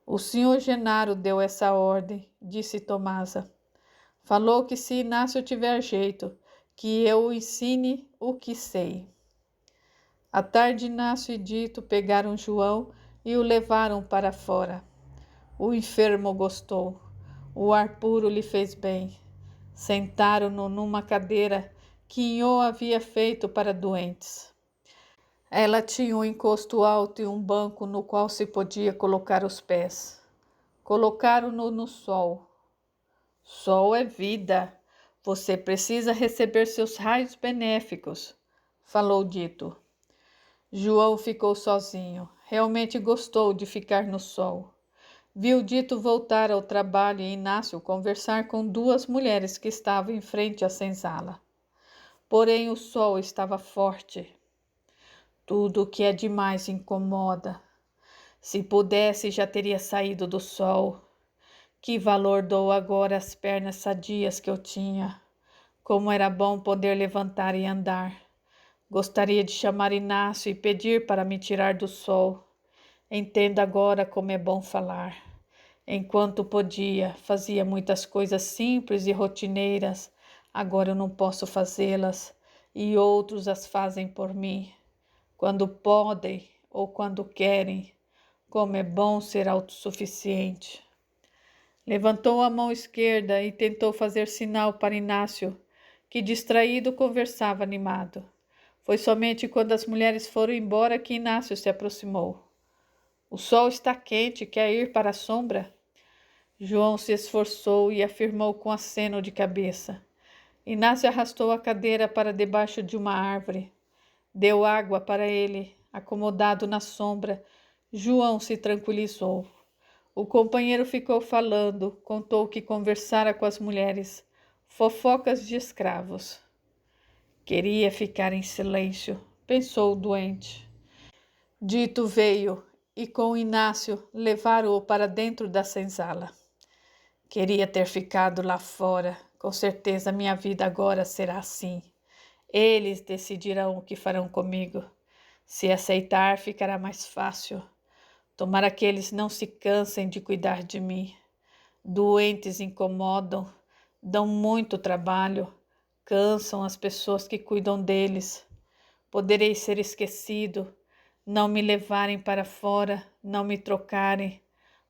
O senhor Genaro deu essa ordem, disse Tomasa. Falou que se Inácio tiver jeito, que eu o ensine o que sei. À tarde, Inácio e Dito pegaram João e o levaram para fora. O enfermo gostou. O ar puro lhe fez bem. Sentaram-no numa cadeira que Inhô havia feito para doentes. Ela tinha um encosto alto e um banco no qual se podia colocar os pés. Colocaram-no no sol. Sol é vida. Você precisa receber seus raios benéficos, falou Dito. João ficou sozinho. Realmente gostou de ficar no sol. Viu Dito voltar ao trabalho e Inácio conversar com duas mulheres que estavam em frente à senzala. Porém, o sol estava forte. Tudo o que é demais incomoda. Se pudesse, já teria saído do sol. Que valor dou agora às pernas sadias que eu tinha. Como era bom poder levantar e andar. Gostaria de chamar Inácio e pedir para me tirar do sol. Entendo agora como é bom falar. Enquanto podia, fazia muitas coisas simples e rotineiras. Agora eu não posso fazê-las e outros as fazem por mim. Quando podem ou quando querem, como é bom ser autossuficiente. Levantou a mão esquerda e tentou fazer sinal para Inácio, que distraído conversava animado. Foi somente quando as mulheres foram embora que Inácio se aproximou. O sol está quente, quer ir para a sombra? João se esforçou e afirmou com aceno de cabeça. Inácio arrastou a cadeira para debaixo de uma árvore. Deu água para ele, acomodado na sombra. João se tranquilizou. O companheiro ficou falando, contou que conversara com as mulheres, fofocas de escravos. Queria ficar em silêncio, pensou o doente. Dito veio e com Inácio levaram-o para dentro da senzala. Queria ter ficado lá fora, com certeza minha vida agora será assim. Eles decidirão o que farão comigo. Se aceitar, ficará mais fácil. Tomara que eles não se cansem de cuidar de mim. Doentes incomodam, dão muito trabalho, cansam as pessoas que cuidam deles. Poderei ser esquecido, não me levarem para fora, não me trocarem.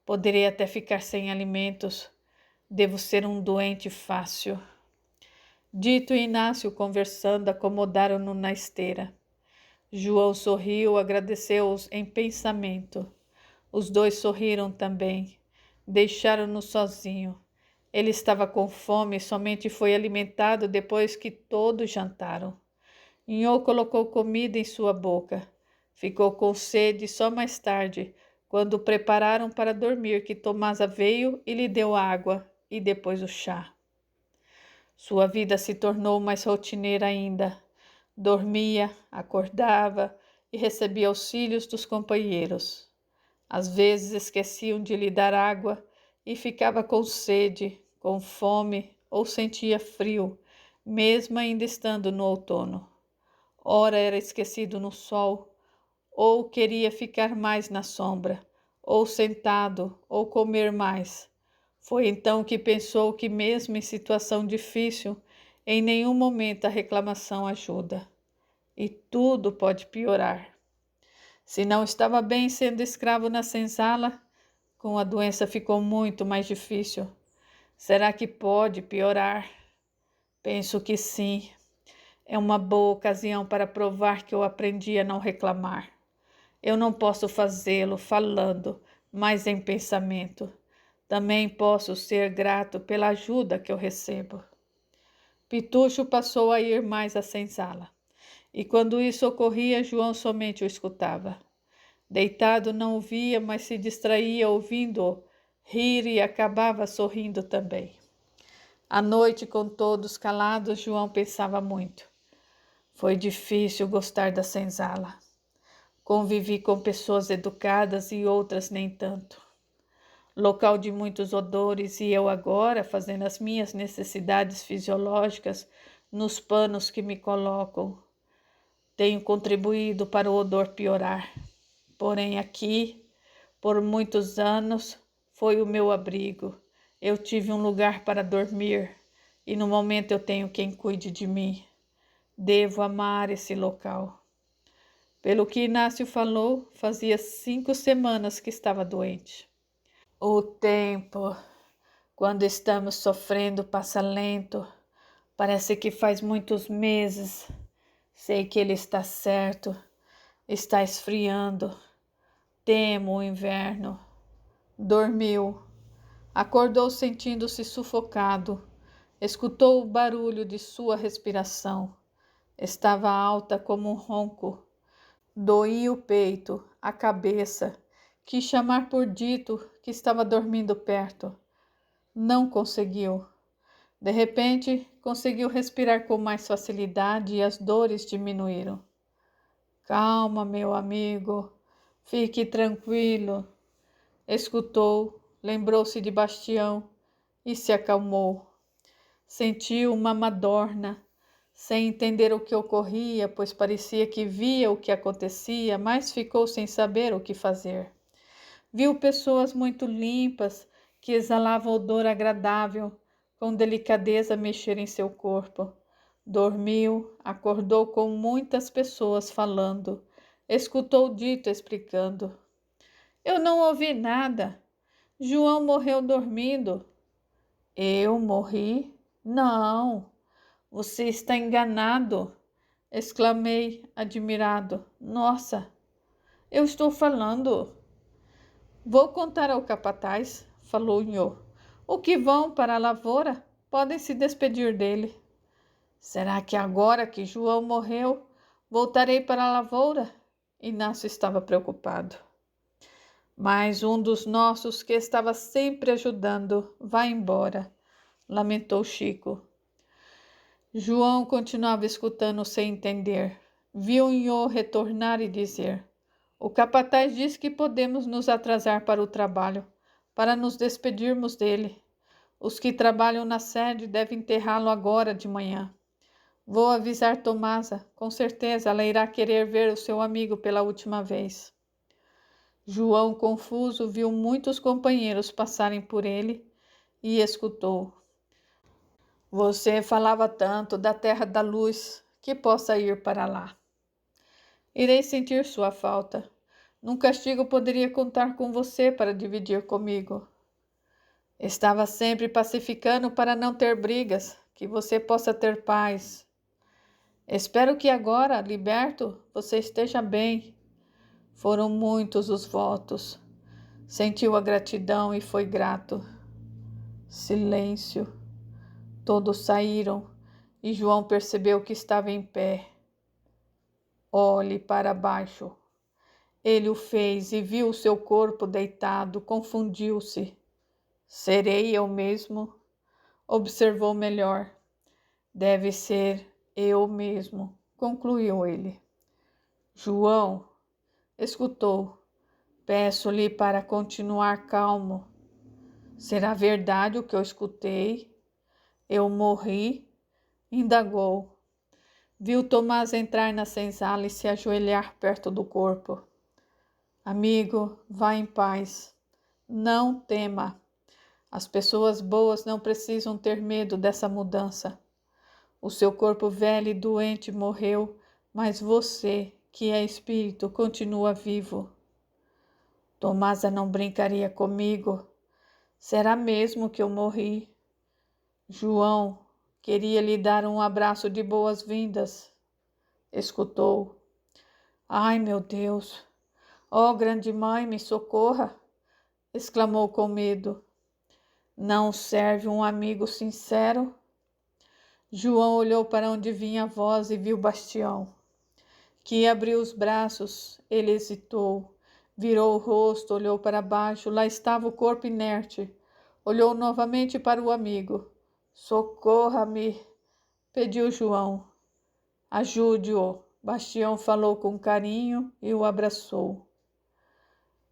Poderei até ficar sem alimentos. Devo ser um doente fácil. Dito e Inácio conversando, acomodaram-no na esteira. João sorriu, agradeceu-os em pensamento. Os dois sorriram também. Deixaram-no sozinho. Ele estava com fome e somente foi alimentado depois que todos jantaram. Inhô colocou comida em sua boca. Ficou com sede só mais tarde, quando o prepararam para dormir, que Tomasa veio e lhe deu água e depois o chá. Sua vida se tornou mais rotineira ainda. Dormia, acordava e recebia auxílios dos companheiros. Às vezes esqueciam de lhe dar água e ficava com sede, com fome ou sentia frio, mesmo ainda estando no outono. Ora era esquecido no sol, ou queria ficar mais na sombra, ou sentado, ou comer mais. Foi então que pensou que mesmo em situação difícil, em nenhum momento a reclamação ajuda. e tudo pode piorar. Se não estava bem sendo escravo na senzala, com a doença ficou muito mais difícil. Será que pode piorar? Penso que sim. É uma boa ocasião para provar que eu aprendi a não reclamar. Eu não posso fazê-lo falando, mas em pensamento. Também posso ser grato pela ajuda que eu recebo. Pitucho passou a ir mais à senzala, e quando isso ocorria, João somente o escutava. Deitado não o via, mas se distraía ouvindo-o rir e acabava sorrindo também. À noite, com todos calados, João pensava muito. Foi difícil gostar da senzala. Convivi com pessoas educadas e outras nem tanto. Local de muitos odores, e eu agora fazendo as minhas necessidades fisiológicas nos panos que me colocam. Tenho contribuído para o odor piorar. Porém aqui, por muitos anos, foi o meu abrigo. Eu tive um lugar para dormir e no momento eu tenho quem cuide de mim. Devo amar esse local. Pelo que Inácio falou, fazia 5 semanas que estava doente. O tempo, quando estamos sofrendo, passa lento. Parece que faz muitos meses. Sei que ele está certo. Está esfriando. Temo o inverno. Dormiu. Acordou sentindo-se sufocado. Escutou o barulho de sua respiração. Estava alta como um ronco. Doía o peito, a cabeça. Quis chamar por Dito, que estava dormindo perto. Não conseguiu. De repente, conseguiu respirar com mais facilidade e as dores diminuíram. Calma, meu amigo. Fique tranquilo. Escutou, lembrou-se de Bastião e se acalmou. Sentiu uma madorna, sem entender o que ocorria, pois parecia que via o que acontecia, mas ficou sem saber o que fazer. Viu pessoas muito limpas, que exalavam odor agradável, com delicadeza mexer em seu corpo. Dormiu, acordou com muitas pessoas falando. Escutou Dito explicando. Eu não ouvi nada. João morreu dormindo. Eu morri? Não, você está enganado, exclamei, admirado. Nossa, eu estou falando. Vou contar ao capataz, falou Nhô. O que vão para a lavoura, podem se despedir dele. Será que agora que João morreu, voltarei para a lavoura? Inácio estava preocupado. Mas um dos nossos que estava sempre ajudando vai embora, lamentou Chico. João continuava escutando sem entender. Viu Nhô retornar e dizer: o capataz disse que podemos nos atrasar para o trabalho, para nos despedirmos dele. Os que trabalham na sede devem enterrá-lo agora de manhã. Vou avisar Tomasa, com certeza ela irá querer ver o seu amigo pela última vez. João, confuso, viu muitos companheiros passarem por ele e escutou. Você falava tanto da terra da luz que possa ir para lá. Irei sentir sua falta. Num castigo poderia contar com você para dividir comigo. Estava sempre pacificando para não ter brigas, que você possa ter paz. Espero que agora, liberto, você esteja bem. Foram muitos os votos. Sentiu a gratidão e foi grato. Silêncio. Todos saíram e João percebeu que estava em pé. Olhe para baixo. Ele o fez e viu o seu corpo deitado, confundiu-se. Serei eu mesmo? Observou melhor. Deve ser eu mesmo, concluiu ele. João escutou. Peço-lhe para continuar calmo. Será verdade o que eu escutei? Eu morri? Indagou. Viu Tomás entrar na senzala e se ajoelhar perto do corpo. Amigo, vá em paz. Não tema. As pessoas boas não precisam ter medo dessa mudança. O seu corpo velho e doente morreu, mas você, que é espírito, continua vivo. Tomasa não brincaria comigo. Será mesmo que eu morri? João queria lhe dar um abraço de boas-vindas. Escutou. Ai, meu Deus! Ó, grande mãe, me socorra! Exclamou com medo. Não serve um amigo sincero? João olhou para onde vinha a voz e viu Bastião, que abriu os braços. Ele hesitou, virou o rosto, olhou para baixo. Lá estava o corpo inerte. Olhou novamente para o amigo. Socorra-me, pediu João. Ajude-o. Bastião falou com carinho e o abraçou.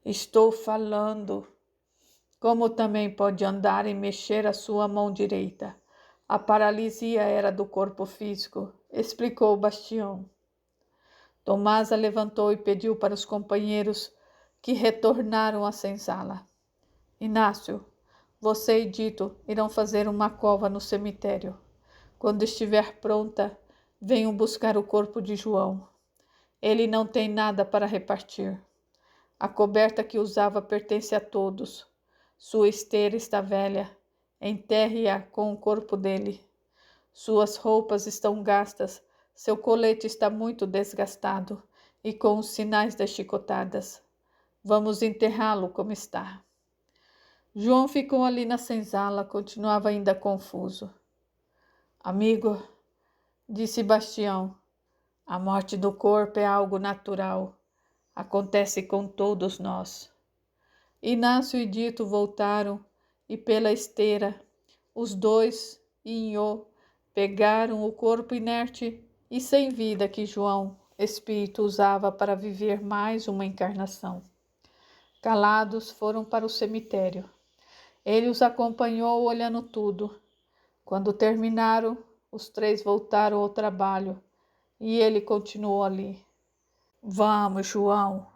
Estou falando. Como também pode andar e mexer a sua mão direita? A paralisia era do corpo físico, explicou Bastião. Tomasa levantou e pediu para os companheiros que retornaram à senzala. Inácio, você e Dito irão fazer uma cova no cemitério. Quando estiver pronta, venham buscar o corpo de João. Ele não tem nada para repartir. A coberta que usava pertence a todos. Sua esteira está velha. Enterre-a com o corpo dele. Suas roupas estão gastas. Seu colete está muito desgastado e com os sinais das chicotadas. Vamos enterrá-lo como está. João ficou ali na senzala, continuava ainda confuso. Amigo, disse Bastião, a morte do corpo é algo natural. Acontece com todos nós. Inácio e Dito voltaram e pela esteira, os dois e Inhô pegaram o corpo inerte e sem vida que João, espírito, usava para viver mais uma encarnação. Calados foram para o cemitério. Ele os acompanhou olhando tudo. Quando terminaram, os três voltaram ao trabalho e ele continuou ali. Vamos, João.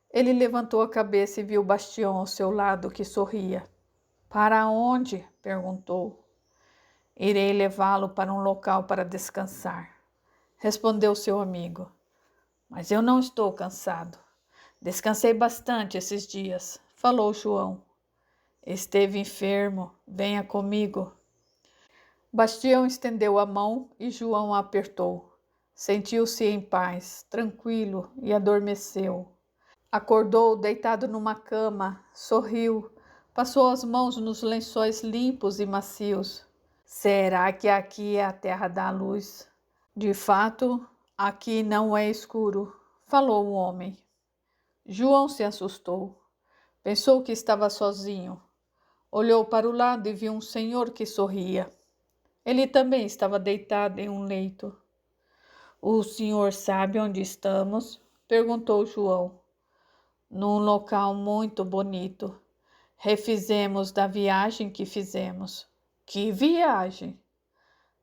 Ele levantou a cabeça e viu Bastião ao seu lado, que sorria. Para onde? Perguntou. Irei levá-lo para um local para descansar, respondeu seu amigo. Mas eu não estou cansado. Descansei bastante esses dias, falou João. Esteve enfermo, venha comigo. Bastião estendeu a mão e João a apertou. Sentiu-se em paz, tranquilo e adormeceu. Acordou deitado numa cama, sorriu, passou as mãos nos lençóis limpos e macios. Será que aqui é a terra da luz? De fato, aqui não é escuro, falou o homem. João se assustou. Pensou que estava sozinho. Olhou para o lado e viu um senhor que sorria. Ele também estava deitado em um leito. O senhor sabe onde estamos? Perguntou João. Num local muito bonito. Refizemos da viagem que fizemos. Que viagem?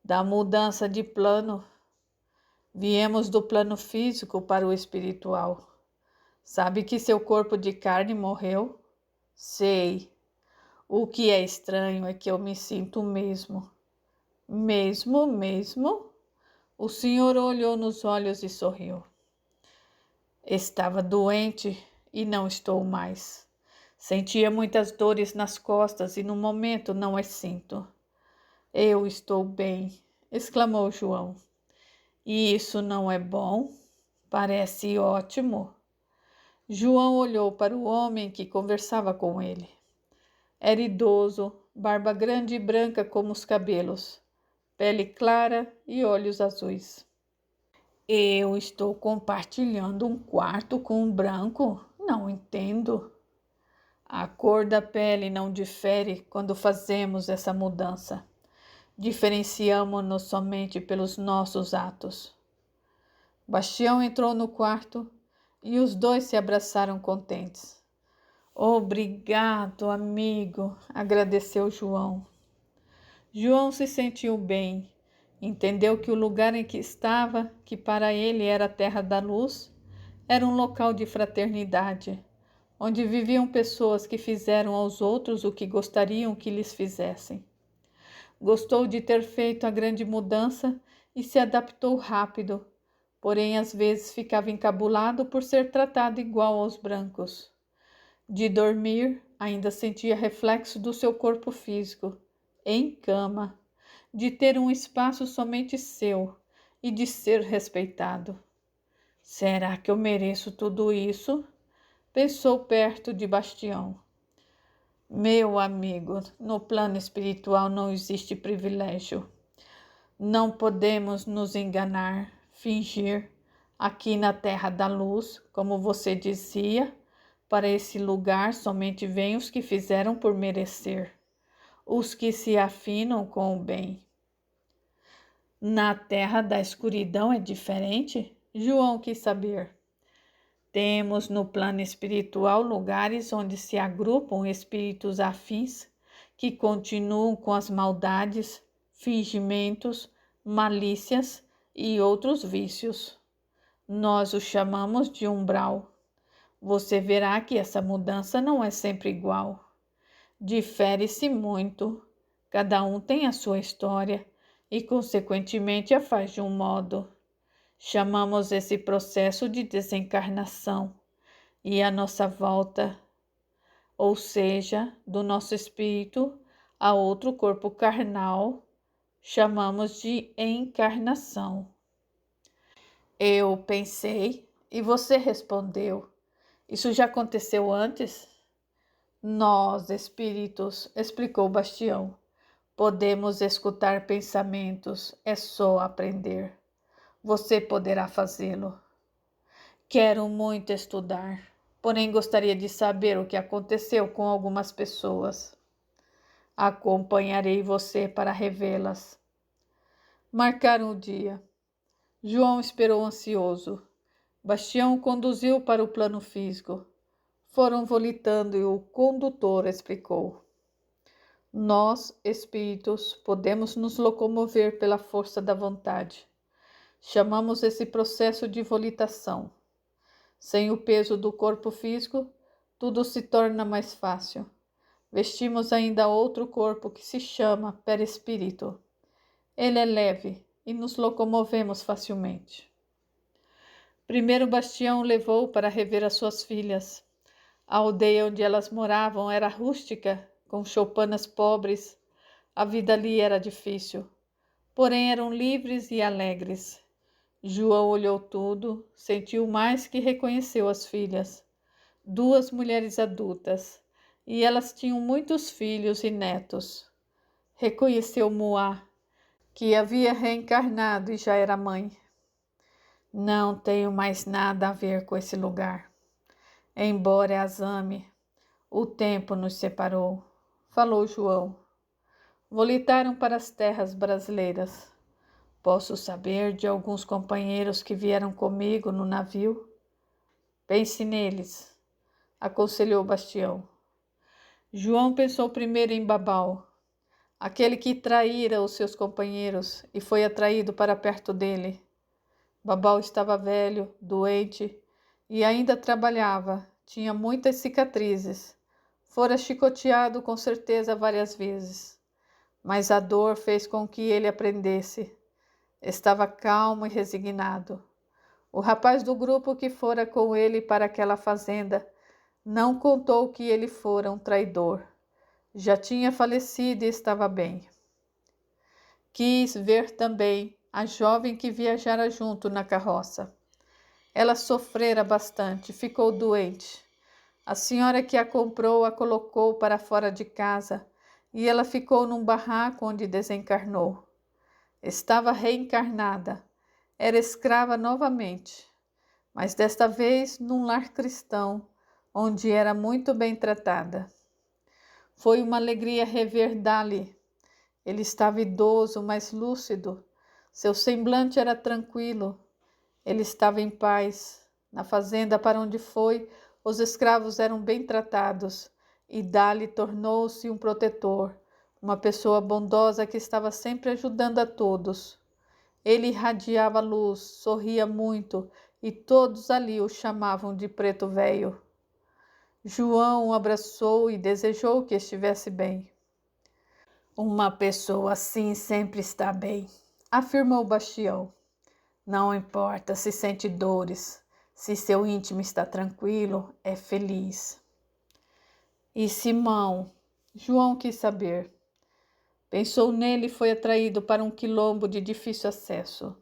Da mudança de plano. Viemos do plano físico para o espiritual. Sabe que seu corpo de carne morreu? Sei. O que é estranho é que eu me sinto o mesmo. Mesmo? O senhor olhou nos olhos e sorriu. Estava doente e não estou mais. Sentia muitas dores nas costas e no momento não as sinto. Eu estou bem, exclamou João. E isso não é bom? Parece ótimo. João olhou para o homem que conversava com ele. Era idoso, barba grande e branca como os cabelos, pele clara e olhos azuis. Eu estou compartilhando um quarto com um branco? Não entendo. A cor da pele não difere quando fazemos essa mudança. Diferenciamo-nos somente pelos nossos atos. Bastião entrou no quarto e os dois se abraçaram contentes. Obrigado, amigo, agradeceu João. João se sentiu bem. Entendeu que o lugar em que estava, que para ele era a terra da luz, era um local de fraternidade, onde viviam pessoas que fizeram aos outros o que gostariam que lhes fizessem. Gostou de ter feito a grande mudança e se adaptou rápido, porém às vezes ficava encabulado por ser tratado igual aos brancos. De dormir, ainda sentia reflexo do seu corpo físico, em cama, de ter um espaço somente seu e de ser respeitado. Será que eu mereço tudo isso? Pensou perto de Bastião. Meu amigo, no plano espiritual não existe privilégio. Não podemos nos enganar, fingir. Aqui na Terra da Luz, como você dizia, para esse lugar somente vêm os que fizeram por merecer, os que se afinam com o bem. Na Terra da Escuridão é diferente? João quis saber. Temos no plano espiritual lugares onde se agrupam espíritos afins que continuam com as maldades, fingimentos, malícias e outros vícios. Nós os chamamos de umbral. Você verá que essa mudança não é sempre igual. Difere-se muito. Cada um tem a sua história e, consequentemente, a faz de um modo. Chamamos esse processo de desencarnação e a nossa volta, ou seja, do nosso espírito a outro corpo carnal, chamamos de encarnação. Eu pensei e você respondeu. Isso já aconteceu antes? Nós, espíritos, explicou Bastião, podemos escutar pensamentos, é só aprender. Você poderá fazê-lo. Quero muito estudar, porém gostaria de saber o que aconteceu com algumas pessoas. Acompanharei você para revê-las. Marcaram o dia. João esperou ansioso. Bastião o conduziu para o plano físico. Foram volitando e o condutor explicou. Nós, espíritos, podemos nos locomover pela força da vontade. Chamamos esse processo de volitação. Sem o peso do corpo físico, tudo se torna mais fácil. Vestimos ainda outro corpo que se chama perispírito. Ele é leve e nos locomovemos facilmente. Primeiro Bastião o levou para rever as suas filhas. A aldeia onde elas moravam era rústica, com choupanas pobres. A vida ali era difícil, porém eram livres e alegres. João olhou tudo, sentiu mais que reconheceu as filhas. 2 mulheres adultas, e elas tinham muitos filhos e netos. Reconheceu Moá, que havia reencarnado e já era mãe. Não tenho mais nada a ver com esse lugar. Embora as ame, o tempo nos separou, falou João. Volitaram para as terras brasileiras. Posso saber de alguns companheiros que vieram comigo no navio? Pense neles, aconselhou Bastião. João pensou primeiro em Babau, aquele que traíra os seus companheiros e foi atraído para perto dele. Babau estava velho, doente e ainda trabalhava, tinha muitas cicatrizes. Fora chicoteado com certeza várias vezes, mas a dor fez com que ele aprendesse. Estava calmo e resignado. O rapaz do grupo que fora com ele para aquela fazenda não contou que ele fora um traidor. Já tinha falecido e estava bem. Quis ver também a jovem que viajara junto na carroça. Ela sofrera bastante, ficou doente. A senhora que a comprou a colocou para fora de casa e ela ficou num barraco onde desencarnou. Estava reencarnada, era escrava novamente, mas desta vez num lar cristão, onde era muito bem tratada. Foi uma alegria rever Dali. Ele estava idoso, mas lúcido. Seu semblante era tranquilo. Ele estava em paz. Na fazenda para onde foi, os escravos eram bem tratados, e Dali tornou-se um protetor, uma pessoa bondosa que estava sempre ajudando a todos. Ele irradiava luz, sorria muito, e todos ali o chamavam de Preto Velho. João o abraçou e desejou que estivesse bem. Uma pessoa assim sempre está bem, afirmou Bastião. Não importa se sente dores, se seu íntimo está tranquilo, é feliz. E Simão? João quis saber. Pensou nele e foi atraído para um quilombo de difícil acesso.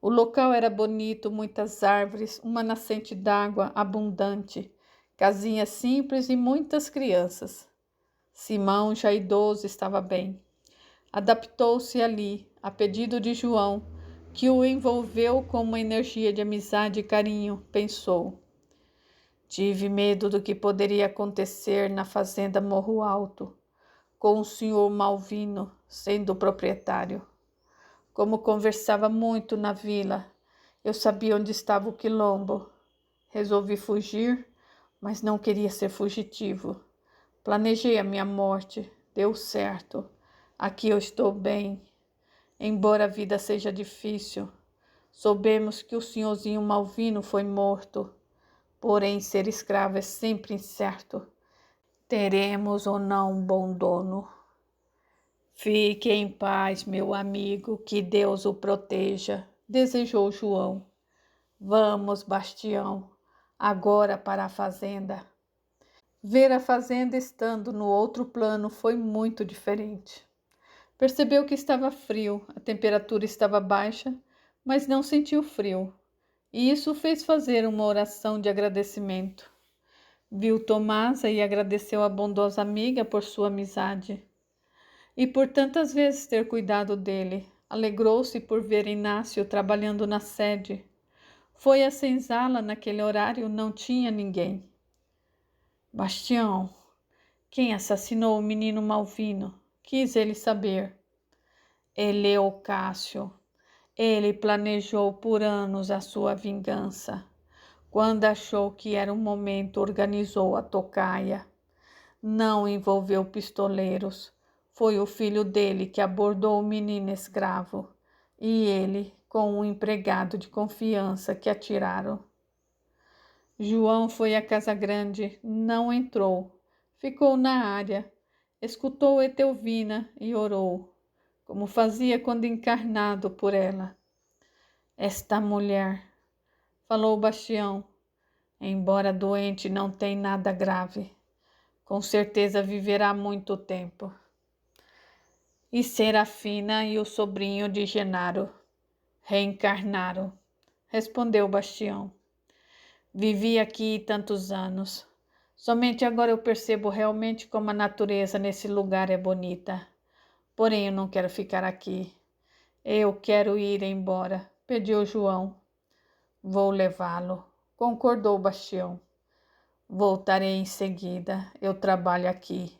O local era bonito, muitas árvores, uma nascente d'água abundante, casinha simples e muitas crianças. Simão, já idoso, estava bem. Adaptou-se ali, a pedido de João, que o envolveu com uma energia de amizade e carinho, pensou. Tive medo do que poderia acontecer na fazenda Morro Alto, com o senhor Malvino sendo o proprietário. Como conversava muito na vila, eu sabia onde estava o quilombo. Resolvi fugir, mas não queria ser fugitivo. Planejei a minha morte, deu certo. Aqui eu estou bem. Embora a vida seja difícil, soubemos que o senhorzinho Malvino foi morto. Porém, ser escravo é sempre incerto. Teremos ou não um bom dono. Fique em paz, meu amigo, que Deus o proteja, desejou João. Vamos, Bastião, agora para a fazenda. Ver a fazenda estando no outro plano foi muito diferente. Percebeu que estava frio, a temperatura estava baixa, mas não sentiu frio. E isso fez fazer uma oração de agradecimento. Viu Tomasa e agradeceu à bondosa amiga por sua amizade e por tantas vezes ter cuidado dele. Alegrou-se por ver Inácio trabalhando na sede. Foi à senzala naquele horário, não tinha ninguém. Bastião, quem assassinou o menino Malvino? Quis ele saber. Eleucácio. Ele planejou por anos a sua vingança. Quando achou que era o momento, organizou a tocaia. Não envolveu pistoleiros. Foi o filho dele que abordou o menino escravo. E ele, com um empregado de confiança, que atiraram. João foi à casa grande, não entrou. Ficou na área, escutou Etelvina e orou, como fazia quando encarnado por ela. Esta mulher, falou Bastião, embora doente, não tem nada grave. Com certeza viverá muito tempo. E Serafina e o sobrinho de Genaro reencarnaram, respondeu Bastião. Vivi aqui tantos anos. Somente agora eu percebo realmente como a natureza nesse lugar é bonita. Porém, eu não quero ficar aqui. Eu quero ir embora, pediu João. Vou levá-lo, concordou Bastião. Voltarei em seguida, eu trabalho aqui.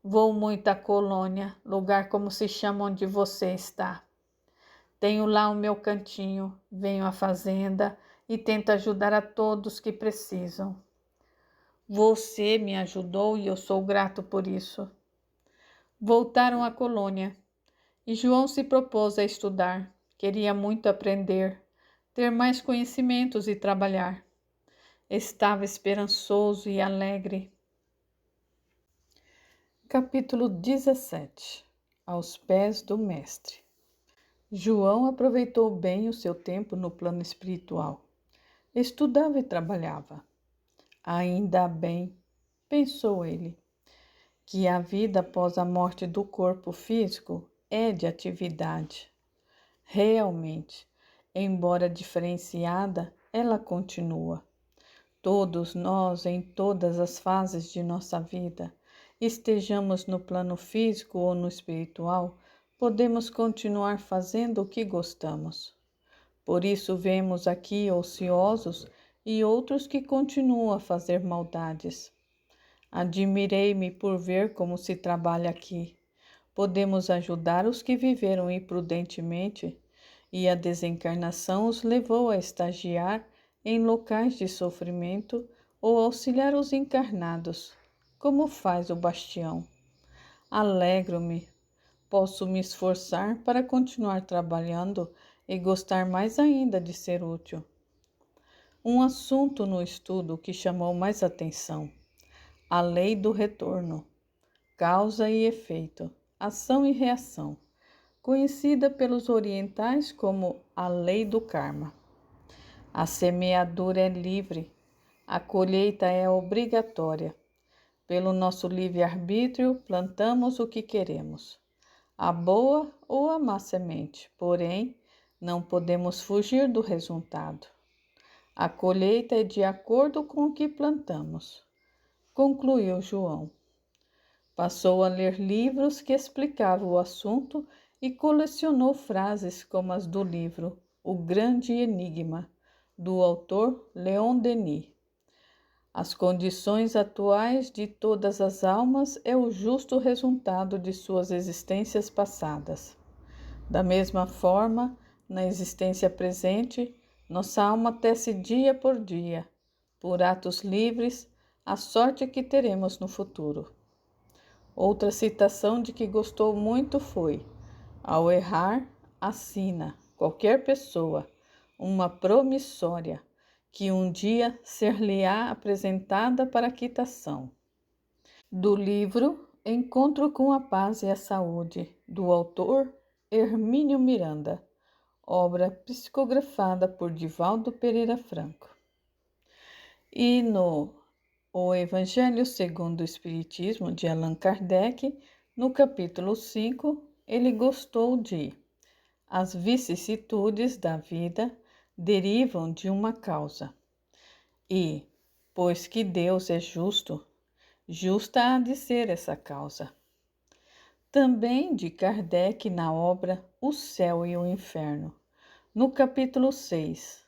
Vou muito à colônia, lugar como se chama onde você está. Tenho lá o meu cantinho, venho à fazenda e tento ajudar a todos que precisam. Você me ajudou e eu sou grato por isso. Voltaram à colônia e João se propôs a estudar. Queria muito aprender, ter mais conhecimentos e trabalhar. Estava esperançoso e alegre. Capítulo 17. Aos pés do Mestre. João aproveitou bem o seu tempo no plano espiritual. Estudava e trabalhava. Ainda bem, pensou ele, que a vida após a morte do corpo físico é de atividade. Realmente, embora diferenciada, ela continua. Todos nós, em todas as fases de nossa vida, estejamos no plano físico ou no espiritual, podemos continuar fazendo o que gostamos. Por isso vemos aqui ociosos e outros que continuam a fazer maldades. Admirei-me por ver como se trabalha aqui. Podemos ajudar os que viveram imprudentemente, e a desencarnação os levou a estagiar em locais de sofrimento ou auxiliar os encarnados, como faz o Bastião. Alegro-me, posso me esforçar para continuar trabalhando e gostar mais ainda de ser útil. Um assunto no estudo que chamou mais atenção: a lei do retorno, causa e efeito, ação e reação. conhecida pelos orientais como a lei do karma. A semeadura é livre, a colheita é obrigatória. Pelo nosso livre-arbítrio, plantamos o que queremos, a boa ou a má semente, porém, não podemos fugir do resultado. A colheita é de acordo com o que plantamos, concluiu João. Passou a ler livros que explicavam o assunto e colecionou frases como as do livro O Grande Enigma, do autor Leon Denis. As condições atuais de todas as almas é o justo resultado de suas existências passadas. Da mesma forma, na existência presente, nossa alma tece dia por dia, por atos livres, a sorte que teremos no futuro. Outra citação de que gostou muito foi: ao errar, assina, qualquer pessoa, uma promissória, que um dia ser-lhe-á apresentada para quitação. Do livro Encontro com a Paz e a Saúde, do autor Hermínio Miranda, obra psicografada por Divaldo Pereira Franco. E no O Evangelho segundo o Espiritismo, de Allan Kardec, no capítulo 5, ele gostou de: as vicissitudes da vida derivam de uma causa. E, pois que Deus é justo, justa há de ser essa causa. Também de Kardec na obra O Céu e o Inferno, no capítulo 6.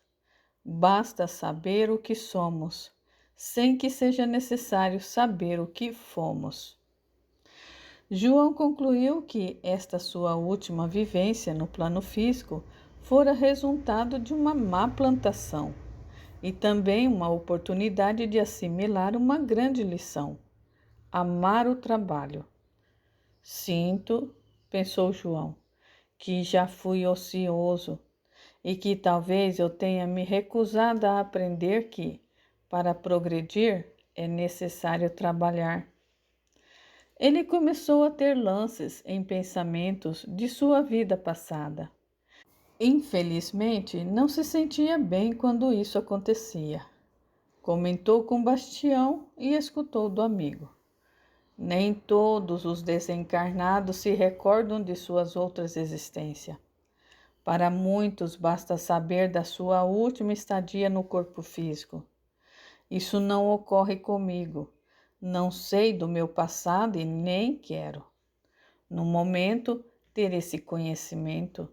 Basta saber o que somos, sem que seja necessário saber o que fomos. João concluiu que esta sua última vivência no plano físico fora resultado de uma má plantação e também uma oportunidade de assimilar uma grande lição: amar o trabalho. Sinto, pensou João, que já fui ocioso e que talvez eu tenha me recusado a aprender que, para progredir, é necessário trabalhar. Ele começou a ter lances em pensamentos de sua vida passada. Infelizmente, não se sentia bem quando isso acontecia. Comentou com Bastião e escutou do amigo: nem todos os desencarnados se recordam de suas outras existências. Para muitos, basta saber da sua última estadia no corpo físico. Isso não ocorre comigo. Não sei do meu passado e nem quero, no momento, ter esse conhecimento.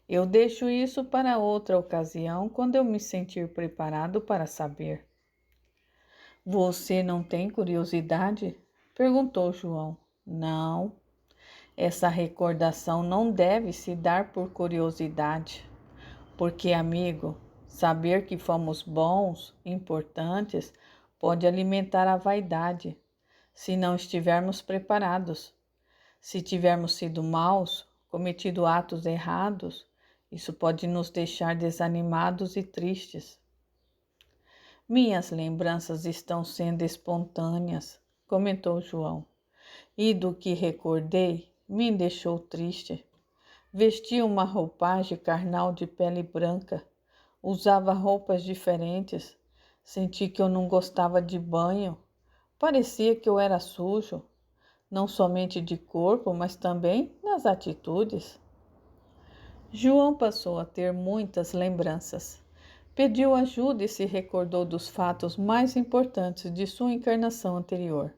Eu deixo isso para outra ocasião, quando eu me sentir preparado para saber. Você não tem curiosidade? Perguntou João. Não. Essa recordação não deve se dar por curiosidade, porque, amigo, saber que fomos bons, importantes, pode alimentar a vaidade, se não estivermos preparados. Se tivermos sido maus, cometido atos errados, isso pode nos deixar desanimados e tristes. Minhas lembranças estão sendo espontâneas, comentou João, e do que recordei me deixou triste. Vestia uma roupagem carnal de pele branca, usava roupas diferentes, senti que eu não gostava de banho, parecia que eu era sujo, não somente de corpo, mas também nas atitudes. João passou a ter muitas lembranças. Pediu ajuda e se recordou dos fatos mais importantes de sua encarnação anterior.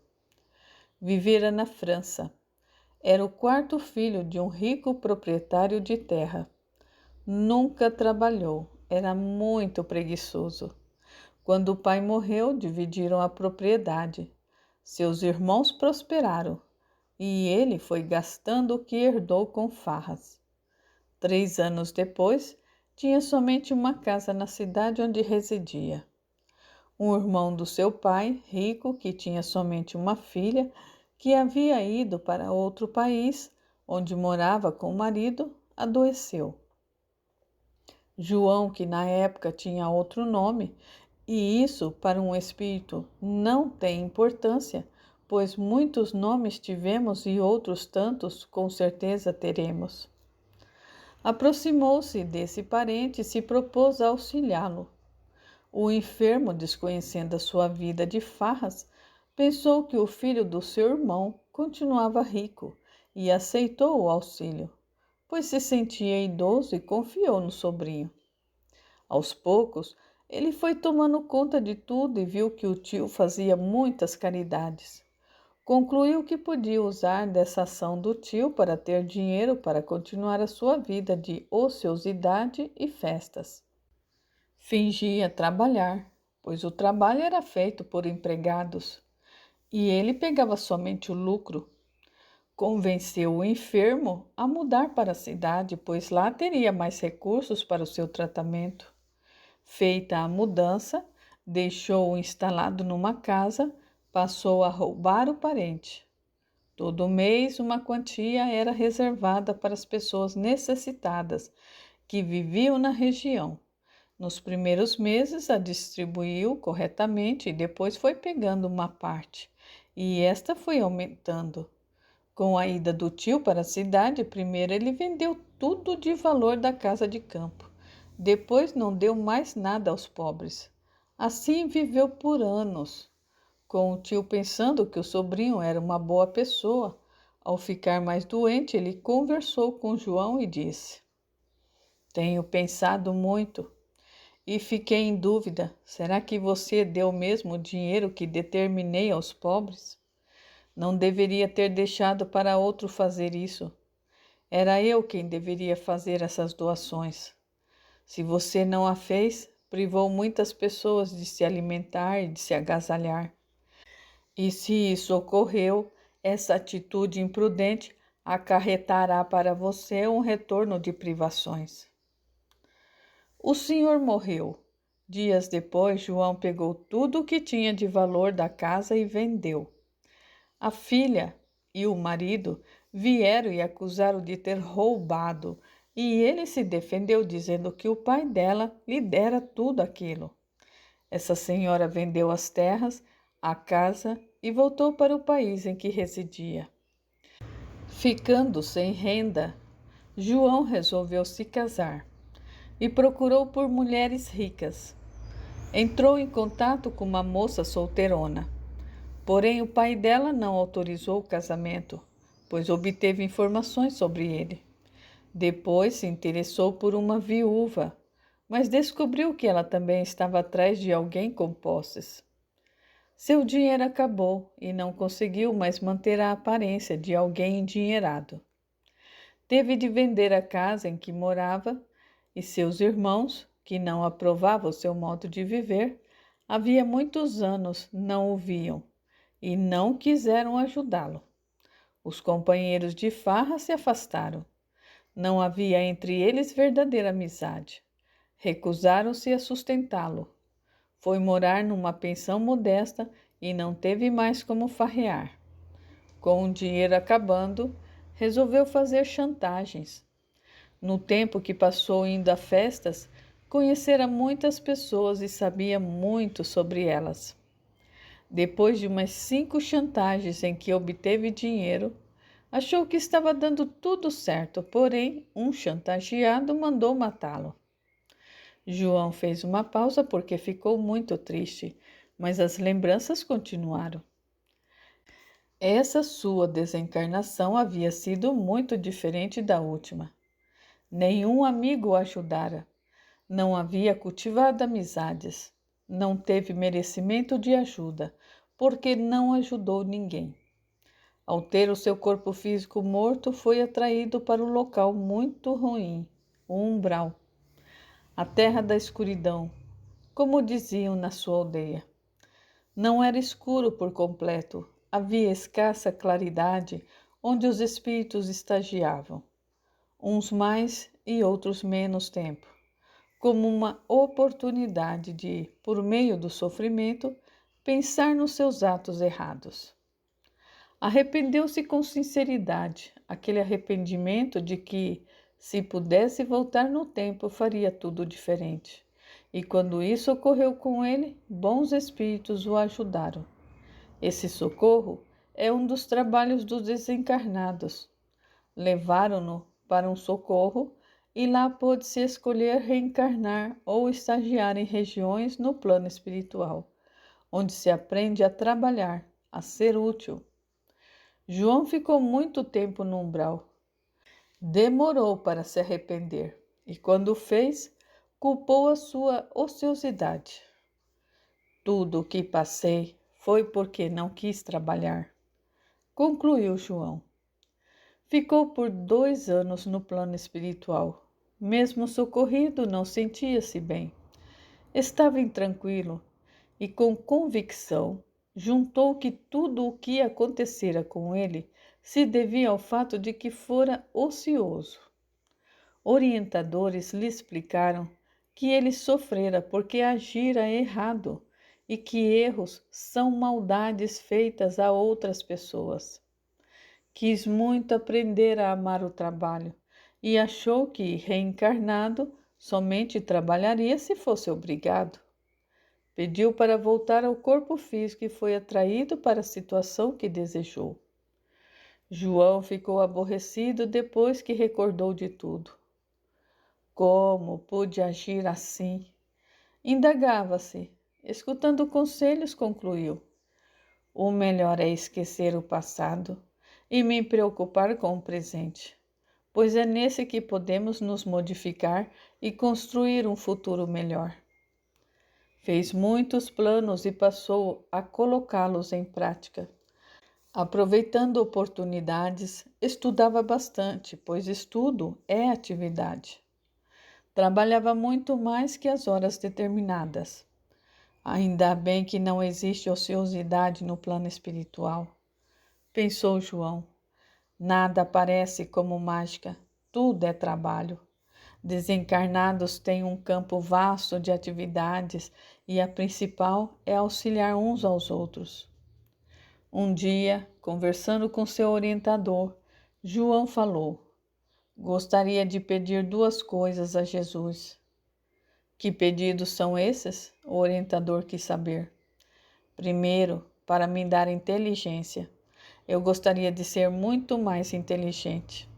Vivera na França. Era o quarto filho de um rico proprietário de terra. Nunca trabalhou, era muito preguiçoso. Quando o pai morreu, dividiram a propriedade. Seus irmãos prosperaram e ele foi gastando o que herdou com farras. 3 anos depois, tinha somente uma casa na cidade onde residia. Um irmão do seu pai, rico, que tinha somente uma filha, que havia ido para outro país, onde morava com o marido, adoeceu. João, que na época tinha outro nome, e isso para um espírito não tem importância, pois muitos nomes tivemos e outros tantos com certeza teremos. Aproximou-se desse parente e se propôs a auxiliá-lo. O enfermo, desconhecendo a sua vida de farras, pensou que o filho do seu irmão continuava rico e aceitou o auxílio, pois se sentia idoso e confiou no sobrinho. Aos poucos, ele foi tomando conta de tudo e viu que o tio fazia muitas caridades. Concluiu que podia usar dessa ação do tio para ter dinheiro para continuar a sua vida de ociosidade e festas. Fingia trabalhar, pois o trabalho era feito por empregados, e ele pegava somente o lucro. Convenceu o enfermo a mudar para a cidade, pois lá teria mais recursos para o seu tratamento. Feita a mudança, deixou-o instalado numa casa, passou a roubar o parente. Todo mês, uma quantia era reservada para as pessoas necessitadas que viviam na região. Nos primeiros meses, a distribuiu corretamente e depois foi pegando uma parte, e esta foi aumentando. Com a ida do tio para a cidade, primeiro ele vendeu tudo de valor da casa de campo. Depois não deu mais nada aos pobres. Assim viveu por anos, com o tio pensando que o sobrinho era uma boa pessoa. Ao ficar mais doente, ele conversou com João e disse: Tenho pensado muito e fiquei em dúvida. Será que você deu mesmo o dinheiro que determinei aos pobres? Não deveria ter deixado para outro fazer isso. Era eu quem deveria fazer essas doações. Se você não a fez, privou muitas pessoas de se alimentar e de se agasalhar. E se isso ocorreu, essa atitude imprudente acarretará para você um retorno de privações. O senhor morreu. Dias depois, João pegou tudo o que tinha de valor da casa e vendeu. A filha e o marido vieram e acusaram de ter roubado, e ele se defendeu dizendo que o pai dela lhe dera tudo aquilo. Essa senhora vendeu as terras, a casa e voltou para o país em que residia. Ficando sem renda, João resolveu se casar e procurou por mulheres ricas. Entrou em contato com uma moça solteirona. Porém, o pai dela não autorizou o casamento, pois obteve informações sobre ele. Depois se interessou por uma viúva, mas descobriu que ela também estava atrás de alguém com posses. Seu dinheiro acabou e não conseguiu mais manter a aparência de alguém endinheirado. Teve de vender a casa em que morava e seus irmãos, que não aprovavam o seu modo de viver, havia muitos anos não o viam e não quiseram ajudá-lo. Os companheiros de farra se afastaram. Não havia entre eles verdadeira amizade. Recusaram-se a sustentá-lo. Foi morar numa pensão modesta e não teve mais como farrear. Com o dinheiro acabando, resolveu fazer chantagens. No tempo que passou indo a festas, conhecera muitas pessoas e sabia muito sobre elas. Depois de umas 5 chantagens em que obteve dinheiro, achou que estava dando tudo certo, porém, um chantageado mandou matá-lo. João fez uma pausa porque ficou muito triste, mas as lembranças continuaram. Essa sua desencarnação havia sido muito diferente da última. Nenhum amigo o ajudara. Não havia cultivado amizades. Não teve merecimento de ajuda, porque não ajudou ninguém. Ao ter o seu corpo físico morto, foi atraído para um local muito ruim, o umbral, a terra da escuridão, como diziam na sua aldeia. Não era escuro por completo, havia escassa claridade onde os espíritos estagiavam, uns mais e outros menos tempo, como uma oportunidade de, por meio do sofrimento, pensar nos seus atos errados. Arrependeu-se com sinceridade, aquele arrependimento de que, se pudesse voltar no tempo, faria tudo diferente. E quando isso ocorreu com ele, bons espíritos o ajudaram. Esse socorro é um dos trabalhos dos desencarnados. Levaram-no para um socorro e lá pôde-se escolher reencarnar ou estagiar em regiões no plano espiritual, onde se aprende a trabalhar, a ser útil. João ficou muito tempo no umbral. Demorou para se arrepender e, quando o fez, culpou a sua ociosidade. Tudo o que passei foi porque não quis trabalhar, concluiu João. Ficou por 2 anos no plano espiritual. Mesmo socorrido, não sentia-se bem. Estava intranquilo e, com convicção, juntou que tudo o que acontecera com ele se devia ao fato de que fora ocioso. Orientadores lhe explicaram que ele sofrera porque agira errado e que erros são maldades feitas a outras pessoas. Quis muito aprender a amar o trabalho e achou que, reencarnado, somente trabalharia se fosse obrigado. Pediu para voltar ao corpo físico e foi atraído para a situação que desejou. João ficou aborrecido depois que recordou de tudo. Como pude agir assim? Indagava-se. Escutando conselhos, concluiu: o melhor é esquecer o passado e me preocupar com o presente, pois é nesse que podemos nos modificar e construir um futuro melhor. Fez muitos planos e passou a colocá-los em prática. Aproveitando oportunidades, estudava bastante, pois estudo é atividade. Trabalhava muito mais que as horas determinadas. Ainda bem que não existe ociosidade no plano espiritual, pensou João. Nada aparece como mágica, tudo é trabalho. Desencarnados têm um campo vasto de atividades e a principal é auxiliar uns aos outros. Um dia, conversando com seu orientador, João falou: gostaria de pedir 2 coisas a Jesus. Que pedidos são esses? O orientador quis saber. Primeiro, para me dar inteligência. Eu gostaria de ser muito mais inteligente.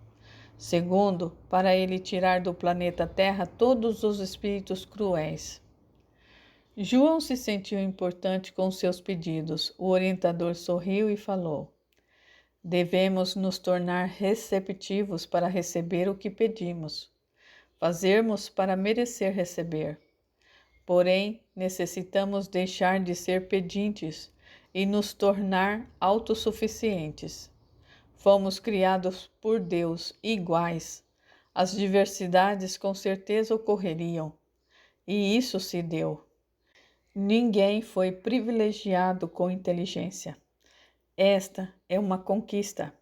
Segundo, para ele tirar do planeta Terra todos os espíritos cruéis. João se sentiu importante com seus pedidos. O orientador sorriu e falou: devemos nos tornar receptivos para receber o que pedimos. Fazermos para merecer receber. Porém, necessitamos deixar de ser pedintes e nos tornar autossuficientes. Fomos criados por Deus iguais. As diversidades com certeza ocorreriam, e isso se deu. Ninguém foi privilegiado com inteligência. Esta é uma conquista.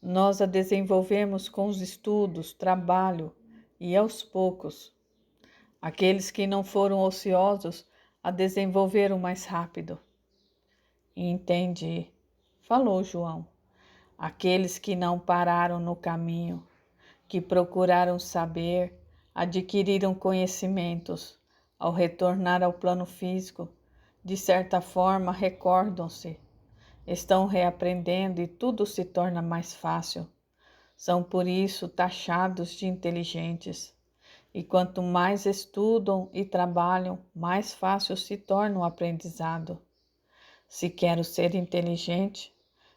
Nós a desenvolvemos com os estudos, trabalho e aos poucos. Aqueles que não foram ociosos a desenvolveram mais rápido. Entendi, falou João. Aqueles que não pararam no caminho, que procuraram saber, adquiriram conhecimentos, ao retornar ao plano físico, de certa forma recordam-se, estão reaprendendo e tudo se torna mais fácil. São por isso taxados de inteligentes. E quanto mais estudam e trabalham, mais fácil se torna o aprendizado. Se quero ser inteligente,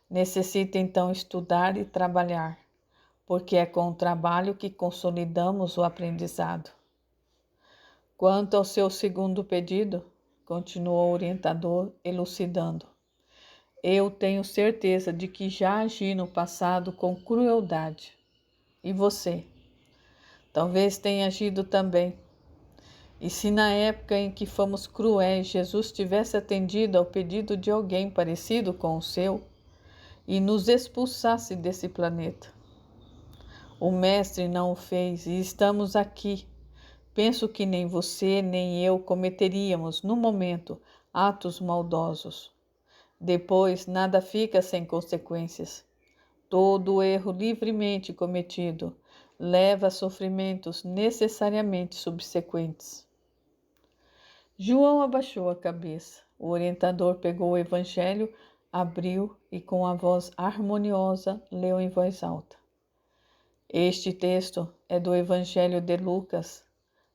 necessito então estudar e trabalhar, porque é com o trabalho que consolidamos o aprendizado. Quanto ao seu segundo pedido, continuou o orientador, elucidando, eu tenho certeza de que já agi no passado com crueldade. E você? Talvez tenha agido também. E se na época em que fomos cruéis, Jesus tivesse atendido ao pedido de alguém parecido com o seu e nos expulsasse desse planeta? O Mestre não o fez e estamos aqui. Penso que nem você nem eu cometeríamos, no momento, atos maldosos. Depois, nada fica sem consequências. Todo erro livremente cometido leva a sofrimentos necessariamente subsequentes. João abaixou a cabeça. O orientador pegou o evangelho, abriu e com a voz harmoniosa leu em voz alta. Este texto é do Evangelho de Lucas,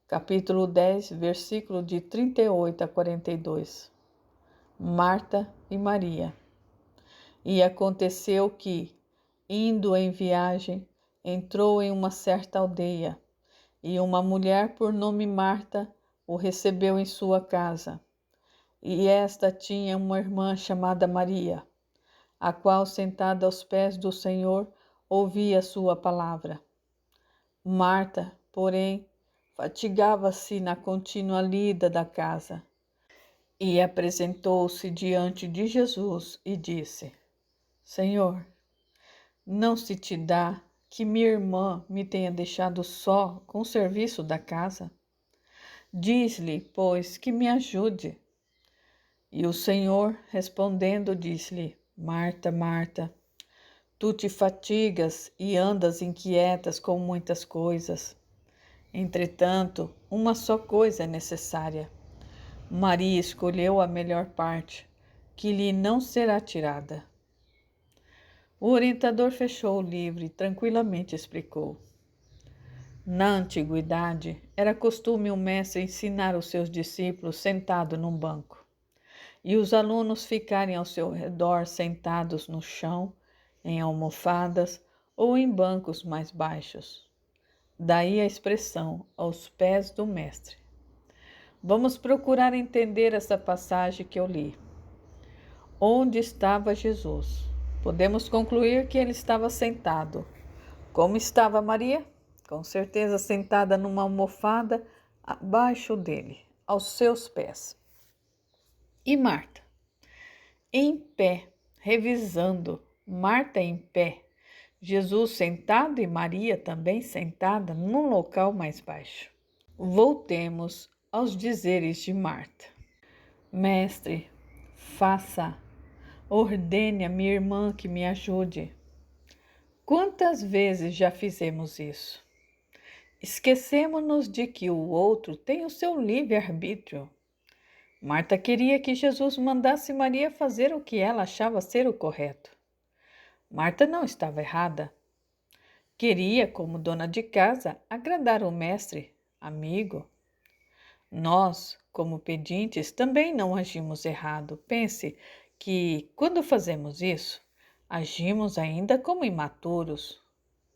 capítulo 10, versículo de 38 a 42. Marta e Maria. E aconteceu que, indo em viagem, entrou em uma certa aldeia, e uma mulher por nome Marta o recebeu em sua casa. E esta tinha uma irmã chamada Maria, a qual, sentada aos pés do Senhor, ouvia sua palavra. Marta, porém, fatigava-se na contínua lida da casa. E apresentou-se diante de Jesus e disse: Senhor, não se te dá que minha irmã me tenha deixado só com o serviço da casa? Diz-lhe, pois, que me ajude. E o Senhor, respondendo, disse-lhe: Marta, Marta, tu te fatigas e andas inquietas com muitas coisas. Entretanto, uma só coisa é necessária. Maria escolheu a melhor parte, que lhe não será tirada. O orientador fechou o livro e tranquilamente explicou. Na antiguidade, era costume o mestre ensinar os seus discípulos sentado num banco, e os alunos ficarem ao seu redor sentados no chão, em almofadas ou em bancos mais baixos. Daí a expressão aos pés do mestre. Vamos procurar entender essa passagem que eu li. Onde estava Jesus? Podemos concluir que ele estava sentado. Como estava Maria? Com certeza sentada numa almofada abaixo dele, aos seus pés. E Marta? Em pé, revisando. Marta em pé. Jesus sentado e Maria também sentada num local mais baixo. Voltemos aos dizeres de Marta. Mestre, faça, ordene a minha irmã que me ajude. Quantas vezes já fizemos isso? Esquecemos-nos de que o outro tem o seu livre-arbítrio. Marta queria que Jesus mandasse Maria fazer o que ela achava ser o correto. Marta não estava errada. Queria, como dona de casa, agradar o mestre, amigo. Nós, como pedintes, também não agimos errado. Pense que, quando fazemos isso, agimos ainda como imaturos.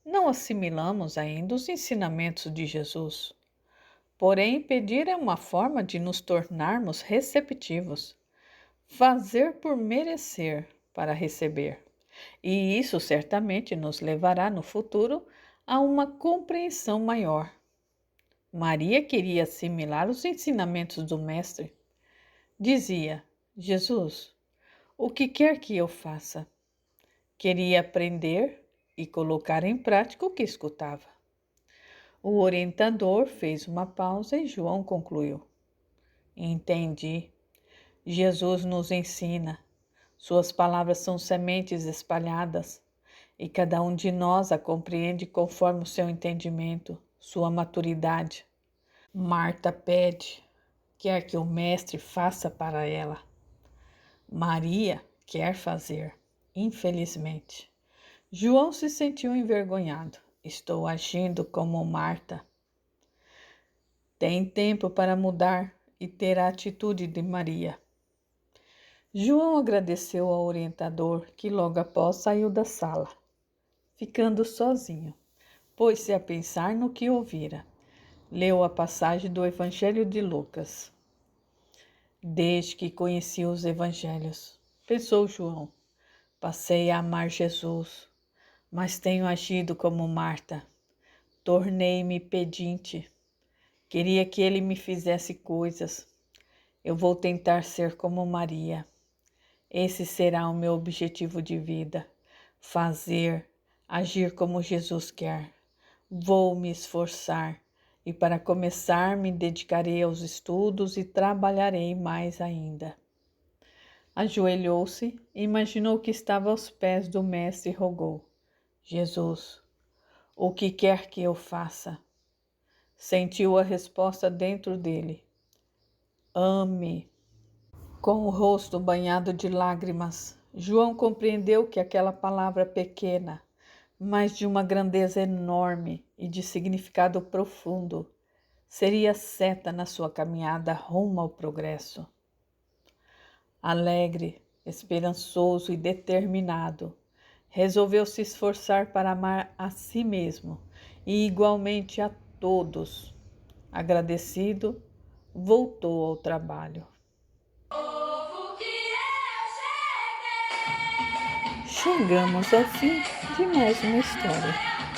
Não assimilamos ainda os ensinamentos de Jesus. Porém, pedir é uma forma de nos tornarmos receptivos. Fazer por merecer para receber. E isso certamente nos levará no futuro a uma compreensão maior. Maria queria assimilar os ensinamentos do Mestre. Dizia: Jesus, o que quer que eu faça? Queria aprender e colocar em prática o que escutava. O orientador fez uma pausa e João concluiu: Entendi. Jesus nos ensina. Suas palavras são sementes espalhadas e cada um de nós a compreende conforme o seu entendimento, sua maturidade. Marta pede, quer que o mestre faça para ela. Maria quer fazer, infelizmente. João se sentiu envergonhado. Estou agindo como Marta. Tem tempo para mudar e ter a atitude de Maria. João agradeceu ao orientador, que logo após saiu da sala. Ficando sozinho, pôs-se a pensar no que ouvira. Leu a passagem do Evangelho de Lucas. Desde que conheci os Evangelhos, pensou João, passei a amar Jesus, mas tenho agido como Marta. Tornei-me pedinte. Queria que ele me fizesse coisas. Eu vou tentar ser como Maria. Esse será o meu objetivo de vida. Fazer, agir como Jesus quer. Vou me esforçar e para começar me dedicarei aos estudos e trabalharei mais ainda. Ajoelhou-se e imaginou que estava aos pés do mestre e rogou: Jesus, o que quer que eu faça? Sentiu a resposta dentro dele: ame. Com o rosto banhado de lágrimas, João compreendeu que aquela palavra pequena, mas de uma grandeza enorme e de significado profundo. Seria seta na sua caminhada rumo ao progresso. Alegre, esperançoso e determinado, resolveu se esforçar para amar a si mesmo e igualmente a todos. Agradecido, voltou ao trabalho. Chegamos ao fim de mais uma história.